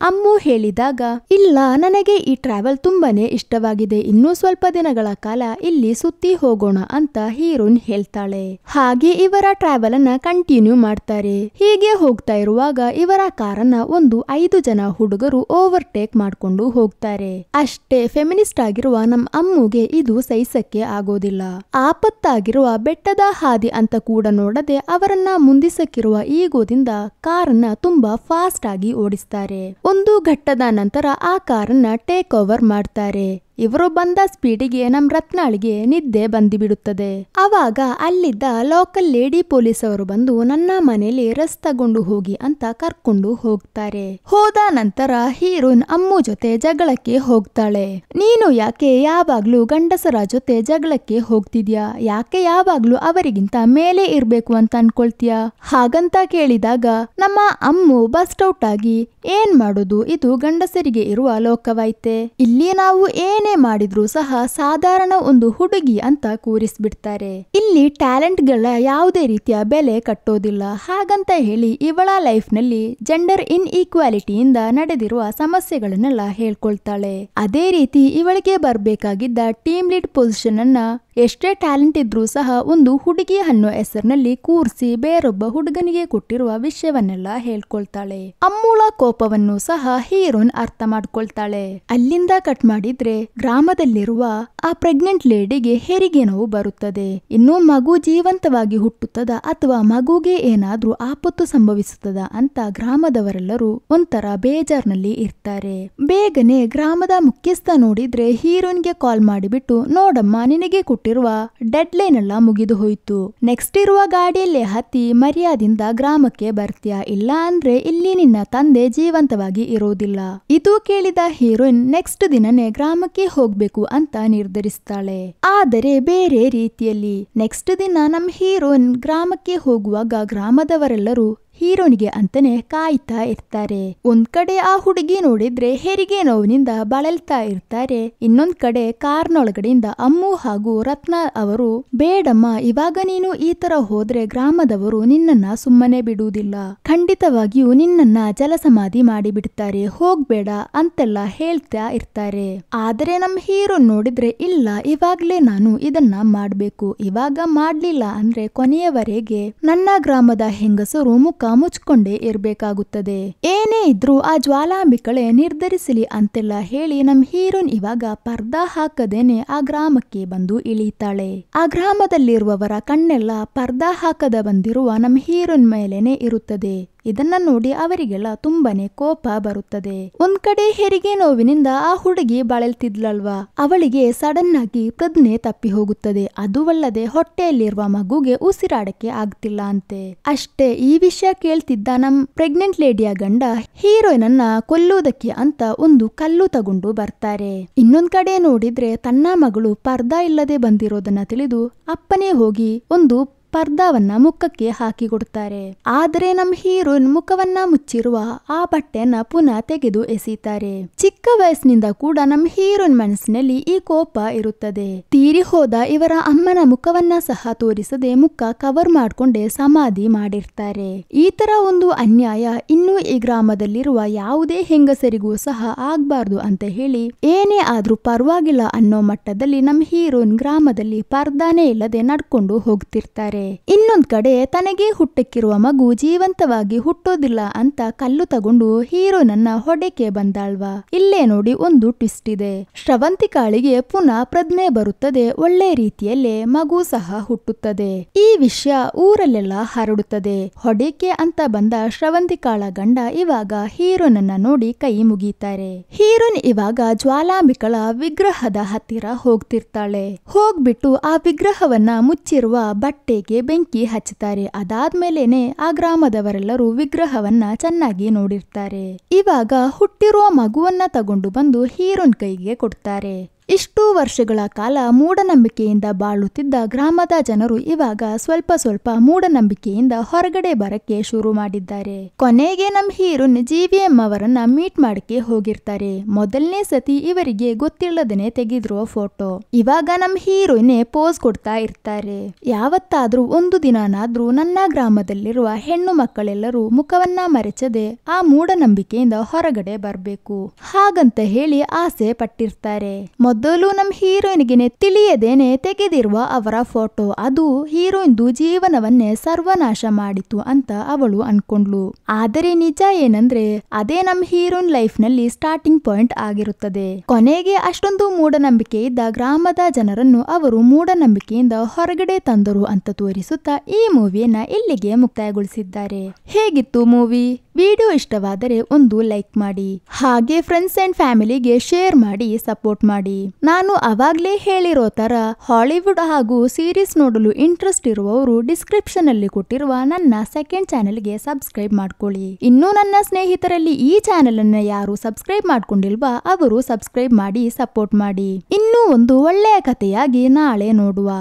ಅಮ್ಮು ಹೇಳಿದಾಗ, ಇಲ್ಲ ನನಗೆ ಈ ಟ್ರಾವೆಲ್ ತುಂಬಾನೇ ಇಷ್ಟವಾಗಿದೆ, ಇನ್ನೂ ಸ್ವಲ್ಪ ದಿನಗಳ ಕಾಲ ಇಲ್ಲಿ ಸುತ್ತಿ ಹೋಗೋಣ ಅಂತ ಹೀರೋಯಿನ್ ಹೇಳ್ತಾಳೆ. ಹಾಗೆ ಇವರ ಟ್ರಾವೆಲ್ ಅನ್ನ ಕಂಟಿನ್ಯೂ ಮಾಡ್ತಾರೆ. ಹೀಗೆ ಹೋಗ್ತಾ ಇರುವಾಗ ಇವರ ಕಾರನ್ನ ಒಂದು 5 ಜನ ಹುಡುಗರು ಓವರ್ಟೇಕ್ ಮಾಡ್ಕೊಂಡು ಹೋಗ್ತಾರೆ. ಅಷ್ಟೇ ಫೆಮಿನಿಸ್ಟ್ ಆಗಿರುವ ನಮ್ ಅಮ್ಮುಗೆ ಇದು ಸಹಿಸಕ್ಕೆ ಆಗೋದಿಲ್ಲ. ಆಪತ್ತಾಗಿರುವ ಬೆಟ್ಟದ ಹಾದಿ ಅಂತ ಕೂಡ ನೋಡದೆ ಅವರನ್ನ ಮುಂದಿಸಕ್ಕಿರುವ ಈಗೋದಿಂದ ಕಾರನ್ನ ತುಂಬಾ ಫಾಸ್ಟ್ ಆಗಿ ಓಡಿಸ್ತಾರೆ. ಒಂದು ಘಟ್ಟದ ನಂತರ ಆ ಕಾರನ್ನ ಟೇಕ್ ಓವರ್ ಮಾಡ್ತಾರೆ. ಇವರು ಬಂದ ಸ್ಪೀಡಿಗೆ ನಮ್ ರತ್ನಾಳಿಗೆ ನಿದ್ದೆ ಬಂದಿಬಿಡುತ್ತದೆ. ಅವಾಗ ಅಲ್ಲಿದ್ದ ಲೋಕಲ್ ಲೇಡಿ ಪೊಲೀಸ್ ಅವರು ಬಂದು ನನ್ನ ಮನೇಲಿ ರೆಸ್ಟ್ ತಗೊಂಡು ಹೋಗಿ ಅಂತ ಕರ್ಕೊಂಡು ಹೋಗ್ತಾರೆ. ಹೋದ ನಂತರ ಹೀರೋಯಿನ್ ಅಮ್ಮು ಜೊತೆ ಜಗಳಕ್ಕೆ ಹೋಗ್ತಾಳೆ. ನೀನು ಯಾಕೆ ಯಾವಾಗ್ಲೂ ಗಂಡಸರ ಜೊತೆ ಜಗಳಕ್ಕೆ ಹೋಗ್ತಿದ್ಯಾ, ಯಾಕೆ ಯಾವಾಗ್ಲೂ ಅವರಿಗಿಂತ ಮೇಲೆ ಇರ್ಬೇಕು ಅಂತ ಅನ್ಕೊಳ್ತೀಯಾ ಹಾಗಂತ ಕೇಳಿದಾಗ ನಮ್ಮ ಅಮ್ಮು ಬಸ್ಟ್ ಔಟ್ ಆಗಿ, ಏನ್ ಮಾಡೋದು, ಇದು ಗಂಡಸರಿಗೆ ಇರುವ ಲೋಕವೈತೆ, ಇಲ್ಲಿ ನಾವು ಏನೇ ಮಾಡಿದ್ರು ಸಹ ಸಾಧಾರಣ ಒಂದು ಹುಡುಗಿ ಅಂತ ಕೂರಿಸ್ಬಿಡ್ತಾರೆ. ಇಲ್ಲಿ ಟ್ಯಾಲೆಂಟ್ ಗಳ ಯಾವುದೇ ರೀತಿಯ ಬೆಲೆ ಕಟ್ಟೋದಿಲ್ಲ ಹಾಗಂತ ಹೇಳಿ ಇವಳ ಲೈಫ್ ನಲ್ಲಿ ಜೆಂಡರ್ ಇನ್ ಈಕ್ವಾಲಿಟಿಯಿಂದ ನಡೆದಿರುವ ಸಮಸ್ಯೆಗಳನ್ನೆಲ್ಲ ಹೇಳ್ಕೊಳ್ತಾಳೆ. ಅದೇ ರೀತಿ ಇವಳಿಗೆ ಬರ್ಬೇಕಾಗಿದ್ದ ಟೀಮ್ ಲೀಡ್ ಪೊಸಿಷನ್ ಅನ್ನ ಎಷ್ಟೇ ಟ್ಯಾಲೆಂಟ್ ಇದ್ರೂ ಸಹ ಒಂದು ಹುಡುಗಿ ಅನ್ನೋ ಹೆಸರಿನಲ್ಲಿ ಕೂರಿಸಿ ಬೇರೊಬ್ಬ ಹುಡುಗನಿಗೆ ಕೊಟ್ಟಿರುವ ವಿಷಯವನ್ನೆಲ್ಲ ಹೇಳ್ಕೊಳ್ತಾಳೆ. ಅಮ್ಮುಳ ಕೋಪವನ್ನು ಸಹ ಹೀರೋಯಿನ್ ಅರ್ಥ ಮಾಡ್ಕೊಳ್ತಾಳೆ. ಅಲ್ಲಿಂದ ಕಟ್ ಮಾಡಿದ್ರೆ ಗ್ರಾಮದಲ್ಲಿರುವ ಆ ಪ್ರೆಗ್ನೆಂಟ್ ಲೇಡಿಗೆ ಹೆರಿಗೆ ನೋವು ಬರುತ್ತದೆ. ಇನ್ನು ಮಗು ಜೀವಂತವಾಗಿ ಹುಟ್ಟುತ್ತದ ಅಥವಾ ಮಗುಗೆ ಏನಾದ್ರೂ ಆಪತ್ತು ಸಂಭವಿಸುತ್ತದ ಅಂತ ಗ್ರಾಮದವರೆಲ್ಲರೂ ಒಂಥರ ಬೇಜಾರ್ನಲ್ಲಿ ಇರ್ತಾರೆ. ಬೇಗನೆ ಗ್ರಾಮದ ಮುಖ್ಯಸ್ಥ ನೋಡಿದ್ರೆ ಹೀರೋಯಿನ್ಗೆ ಕಾಲ್ ಮಾಡಿಬಿಟ್ಟು, ನೋಡಮ್ಮ ನಿನಗೆ ಕೊಟ್ಟಿರುವ ಡೆಡ್ ಲೈನ್ ಎಲ್ಲ ಮುಗಿದು ಹೋಯ್ತು, ನೆಕ್ಸ್ಟ್ ಇರುವ ಗಾಡಿಯಲ್ಲೇ ಹತ್ತಿ ಮರ್ಯಾದಿಂದ ಗ್ರಾಮಕ್ಕೆ ಬರ್ತೀಯಾ, ಇಲ್ಲ ಅಂದ್ರೆ ಇಲ್ಲಿ ನಿನ್ನ ತಂದೆ ಜೀವಂತವಾಗಿ ಇರೋದಿಲ್ಲ. ಇದು ಕೇಳಿದ ಹೀರೋಯಿನ್ ನೆಕ್ಸ್ಟ್ ದಿನನೇ ಗ್ರಾಮಕ್ಕೆ ಹೋಗ್ಬೇಕು ಅಂತ ನಿರ್ಧರಿಸ್ತಾಳೆ. ಆದರೆ ಬೇರೆ ರೀತಿಯಲ್ಲಿ. ನೆಕ್ಸ್ಟ್ ದಿನ ನಮ್ ಹೀರೋಯಿನ್ ಗ್ರಾಮಕ್ಕೆ ಹೋಗುವಾಗ ಗ್ರಾಮದವರೆಲ್ಲರೂ ಹೀರೋನಿಗೆ ಅಂತಾನೆ ಕಾಯ್ತಾ ಇರ್ತಾರೆ. ಒಂದ್ ಕಡೆ ಆ ಹುಡುಗಿ ನೋಡಿದ್ರೆ ಹೆರಿಗೆ ನೋವಿನಿಂದ ಬಳಲ್ತಾ ಇರ್ತಾರೆ. ಇನ್ನೊಂದ್ ಕಡೆ ಕಾರ್ನೊಳಗಡೆಯಿಂದ ಅಮ್ಮು ಹಾಗೂ ರತ್ನ ಅವರು, ಬೇಡಮ್ಮ ಇವಾಗ ನೀನು ಈ ತರ ಹೋದ್ರೆ ಗ್ರಾಮದವರು ನಿನ್ನನ್ನ ಸುಮ್ಮನೆ ಬಿಡುವುದಿಲ್ಲ, ಖಂಡಿತವಾಗಿಯೂ ನಿನ್ನನ್ನ ಜಲಸಮಾಧಿ ಮಾಡಿಬಿಡ್ತಾರೆ, ಹೋಗ್ಬೇಡ ಅಂತೆಲ್ಲ ಹೇಳ್ತಾ ಇರ್ತಾರೆ. ಆದರೆ ನಮ್ ಹೀರೋ ನೋಡಿದ್ರೆ, ಇಲ್ಲ ಇವಾಗ್ಲೇ ನಾನು ಇದನ್ನ ಮಾಡ್ಬೇಕು, ಇವಾಗ ಮಾಡ್ಲಿಲ್ಲ ಅಂದ್ರೆ ಕೊನೆಯವರೆಗೆ ನನ್ನ ಗ್ರಾಮದ ಹೆಂಗಸರು ಮುಖ ಮುಚ್ಕೊಂಡೇ ಇರ್ಬೇಕಾಗುತ್ತದೆ, ಏನೇ ಇದ್ರೂ ಆ ಜ್ವಾಲಾಂಬಿಕಳೆ ನಿರ್ಧರಿಸಲಿ ಅಂತೆಲ್ಲ ಹೇಳಿ ನಮ್ ಹೀರೋನ್ ಇವಾಗ ಪರ್ದಾ ಹಾಕದೇನೆ ಆ ಗ್ರಾಮಕ್ಕೆ ಬಂದು ಇಳಿತಾಳೆ. ಆ ಗ್ರಾಮದಲ್ಲಿರುವವರ ಕಣ್ಣೆಲ್ಲ ಪರ್ದಾ ಹಾಕದ ಬಂದಿರುವ ನಮ್ ಹೀರೋನ್ ಮೇಲೇನೆ ಇರುತ್ತದೆ. ಇದನ್ನ ನೋಡಿ ಅವರಿಗೆಲ್ಲ ತುಂಬಾನೇ ಕೋಪ ಬರುತ್ತದೆ. ಒಂದ್ ಕಡೆ ಹೆರಿಗೆ ನೋವಿನಿಂದ ಆ ಹುಡುಗಿ ಬಳಲ್ತಿದ್ಲಲ್ವಾ, ಅವಳಿಗೆ ಸಡನ್ ಆಗಿ ಪ್ರಜ್ಞೆ ತಪ್ಪಿ ಹೋಗುತ್ತದೆ. ಅದು ಅಲ್ಲದೆ ಹೊಟ್ಟೆಯಲ್ಲಿರುವ ಮಗುಗೆ ಉಸಿರಾಡಕ್ಕೆ ಆಗ್ತಿಲ್ಲ ಅಂತೆ. ಅಷ್ಟೇ ಈ ವಿಷಯ ಕೇಳ್ತಿದ್ದ ನಮ್ ಪ್ರೆಗ್ನೆಂಟ್ ಲೇಡಿಯ ಗಂಡ ಹೀರೋಯಿನ್ ಅನ್ನ ಕೊಲ್ಲುವುದಕ್ಕೆ ಅಂತ ಒಂದು ಕಲ್ಲು ತಗೊಂಡು ಬರ್ತಾರೆ. ಇನ್ನೊಂದ್ ಕಡೆ ನೋಡಿದ್ರೆ ತನ್ನ ಮಗಳು ಪರ್ದಾ ಇಲ್ಲದೆ ಬಂದಿರೋದನ್ನ ತಿಳಿದು ಅಪ್ಪನೇ ಹೋಗಿ ಒಂದು ಪರ್ದಾವನ್ನ ಮುಖಕ್ಕೆ ಹಾಕಿ ಕೊಡ್ತಾರೆ. ಆದರೆ ನಮ್ ಹೀರೋಯಿನ್ ಮುಖವನ್ನ ಮುಚ್ಚಿರುವ ಆ ಬಟ್ಟೆಯನ್ನ ಪುನಃ ತೆಗೆದು ಎಸೀತಾರೆ. ಚಿಕ್ಕ ವಯಸ್ಸಿನಿಂದ ಕೂಡ ನಮ್ ಹೀರೋಯಿನ್ ಮನಸ್ಸಿನಲ್ಲಿ ಈ ಕೋಪ ಇರುತ್ತದೆ. ತೀರಿ ಹೋದ ಇವರ ಅಮ್ಮನ ಮುಖವನ್ನ ಸಹ ತೋರಿಸದೆ ಮುಖ ಕವರ್ ಮಾಡ್ಕೊಂಡೆ ಸಮಾಧಿ ಮಾಡಿರ್ತಾರೆ. ಈ ತರ ಒಂದು ಅನ್ಯಾಯ ಇನ್ನು ಈ ಗ್ರಾಮದಲ್ಲಿರುವ ಯಾವುದೇ ಹೆಂಗಸರಿಗೂ ಸಹ ಆಗ್ಬಾರ್ದು ಅಂತ ಹೇಳಿ ಏನೇ ಆದ್ರೂ ಪರವಾಗಿಲ್ಲ ಅನ್ನೋ ಮಟ್ಟದಲ್ಲಿ ನಮ್ ಹೀರೋಯಿನ್ ಗ್ರಾಮದಲ್ಲಿ ಪರ್ದಾನೇ ಇಲ್ಲದೆ ನಡ್ಕೊಂಡು ಹೋಗ್ತಿರ್ತಾರೆ. ಇನ್ನೊಂದ್ ಕಡೆ ತನಗೆ ಹುಟ್ಟಕ್ಕಿರುವ ಮಗು ಜೀವಂತವಾಗಿ ಹುಟ್ಟೋದಿಲ್ಲ ಅಂತ ಕಲ್ಲು ತಗೊಂಡು ಹೀರೋನನ್ನ ಹೊಡೆಕೆ ಬಂದಾಳ್ವಾ. ಇಲ್ಲೇ ನೋಡಿ ಒಂದು ಟ್ವಿಸ್ಟ್ ಇದೆ. ಶ್ರವಂತಿಕಾಳಿಗೆ ಪುನಃ ಪ್ರಜ್ಞೆ ಬರುತ್ತದೆ, ಒಳ್ಳೆ ರೀತಿಯಲ್ಲೇ ಮಗು ಸಹ ಹುಟ್ಟುತ್ತದೆ. ಈ ವಿಷಯ ಊರಲ್ಲೆಲ್ಲ ಹರಡುತ್ತದೆ. ಹೊಡೆಕೆ ಅಂತ ಬಂದ ಶ್ರವಂತಿಕಾಳ ಗಂಡ ಇವಾಗ ಹೀರೋನನ್ನ ನೋಡಿ ಕೈ ಮುಗೀತಾರೆ. ಹೀರೋನ್ ಇವಾಗ ಜ್ವಾಲಾಂಬಿಕಳ ವಿಗ್ರಹದ ಹತ್ತಿರ ಹೋಗ್ತಿರ್ತಾಳೆ. ಹೋಗ್ಬಿಟ್ಟು ಆ ವಿಗ್ರಹವನ್ನ ಮುಚ್ಚಿರುವ ಬಟ್ಟೆಗೆ ಬೆಂಕಿ ಹಚ್ಚುತ್ತಾರೆ. ಅದಾದ್ಮೇಲೆನೆ ಆ ಗ್ರಾಮದವರೆಲ್ಲರೂ ವಿಗ್ರಹವನ್ನ ಚೆನ್ನಾಗಿ ನೋಡಿರ್ತಾರೆ. ಇವಾಗ ಹುಟ್ಟಿರುವ ಮಗುವನ್ನ ತಗೊಂಡು ಬಂದು ಹೀರೋನ್ ಕೈಗೆ ಕೊಡ್ತಾರೆ. ಇಷ್ಟು ವರ್ಷಗಳ ಕಾಲ ಮೂಢನಂಬಿಕೆಯಿಂದ ಬಾಳುತ್ತಿದ್ದ ಗ್ರಾಮದ ಜನರು ಇವಾಗ ಸ್ವಲ್ಪ ಸ್ವಲ್ಪ ಮೂಢನಂಬಿಕೆಯಿಂದ ಹೊರಗಡೆ ಬರಕ್ಕೆ ಶುರು ಮಾಡಿದ್ದಾರೆ. ಕೊನೆಗೆ ನಮ್ ಹೀರೋನ್ GVM ಅವರನ್ನ ಮೀಟ್ ಮಾಡಕ್ಕೆ ಹೋಗಿರ್ತಾರೆ. ಮೊದಲನೇ ಸತಿ ಇವರಿಗೆ ಗೊತ್ತಿಲ್ಲದೇನೆ ತೆಗೆದಿರುವ ಫೋಟೋ. ಇವಾಗ ನಮ್ ಹೀರೋಯಿನ್ ಪೋಸ್ ಕೊಡ್ತಾ ಇರ್ತಾರೆ. ಯಾವತ್ತಾದ್ರೂ ಒಂದು ದಿನನಾದ್ರೂ ನನ್ನ ಗ್ರಾಮದಲ್ಲಿರುವ ಹೆಣ್ಣು ಮಕ್ಕಳೆಲ್ಲರೂ ಮುಖವನ್ನ ಮರೆಚದೆ ಆ ಮೂಢನಂಬಿಕೆಯಿಂದ ಹೊರಗಡೆ ಬರ್ಬೇಕು ಹಾಗಂತ ಹೇಳಿ ಆಸೆ ಪಟ್ಟಿರ್ತಾರೆ. ಮೊದಲು ನಮ್ ಹೀರೋಯಿನ್ಗೆ ತಿಳಿಯದೇನೆ ತೆಗೆದಿರುವ ಅವರ ಫೋಟೋ ಅದು ಹೀರೋಯಿನ್ದು ಜೀವನವನ್ನೇ ಸರ್ವನಾಶ ಮಾಡಿತು ಅಂತ ಅವಳು ಅನ್ಕೊಂಡ್ಲು. ಆದರೆ ನಿಜ ಏನಂದ್ರೆ ಅದೇ ನಮ್ ಹೀರೋಯಿನ್ ಲೈಫ್ ನಲ್ಲಿ ಸ್ಟಾರ್ಟಿಂಗ್ ಪಾಯಿಂಟ್ ಆಗಿರುತ್ತದೆ. ಕೊನೆಗೆ ಅಷ್ಟೊಂದು ಮೂಢನಂಬಿಕೆ ಇದ್ದ ಗ್ರಾಮದ ಜನರನ್ನು ಅವರು ಮೂಢನಂಬಿಕೆಯಿಂದ ಹೊರಗಡೆ ತಂದರು ಅಂತ ತೋರಿಸುತ್ತಾ ಈ ಮೂವಿಯನ್ನ ಇಲ್ಲಿಗೆ ಮುಕ್ತಾಯಗೊಳಿಸಿದ್ದಾರೆ. ಹೇಗಿತ್ತು ಮೂವಿ? ವಿಡಿಯೋ ಇಷ್ಟವಾದರೆ ಒಂದು ಲೈಕ್ ಮಾಡಿ, ಹಾಗೆ ಫ್ರೆಂಡ್ಸ್ ಅಂಡ್ ಫ್ಯಾಮಿಲಿಗೆ ಶೇರ್ ಮಾಡಿ ಸಪೋರ್ಟ್ ಮಾಡಿ. ನಾನು ಅವಾಗ್ಲೇ ಹೇಳಿರೋ ತರ ಹಾಲಿವುಡ್ ಹಾಗೂ ಸೀರೀಸ್ ನೋಡಲು ಇಂಟ್ರೆಸ್ಟ್ ಇರುವವರು ಡಿಸ್ಕ್ರಿಪ್ಷನ್ ಅಲ್ಲಿ ಕೊಟ್ಟಿರುವ ನನ್ನ ಸೆಕೆಂಡ್ ಚಾನೆಲ್ಗೆ ಸಬ್ಸ್ಕ್ರೈಬ್ ಮಾಡ್ಕೊಳ್ಳಿ. ಇನ್ನು ನನ್ನ ಸ್ನೇಹಿತರಲ್ಲಿ ಈ ಚಾನೆಲ್ ಅನ್ನ ಯಾರು ಸಬ್ಸ್ಕ್ರೈಬ್ ಮಾಡ್ಕೊಂಡಿಲ್ವಾ ಅವರು ಸಬ್ಸ್ಕ್ರೈಬ್ ಮಾಡಿ ಸಪೋರ್ಟ್ ಮಾಡಿ. ಇನ್ನೂ ಒಂದು ಒಳ್ಳೆಯ ಕಥೆಯಾಗಿ ನಾಳೆ ನೋಡುವ.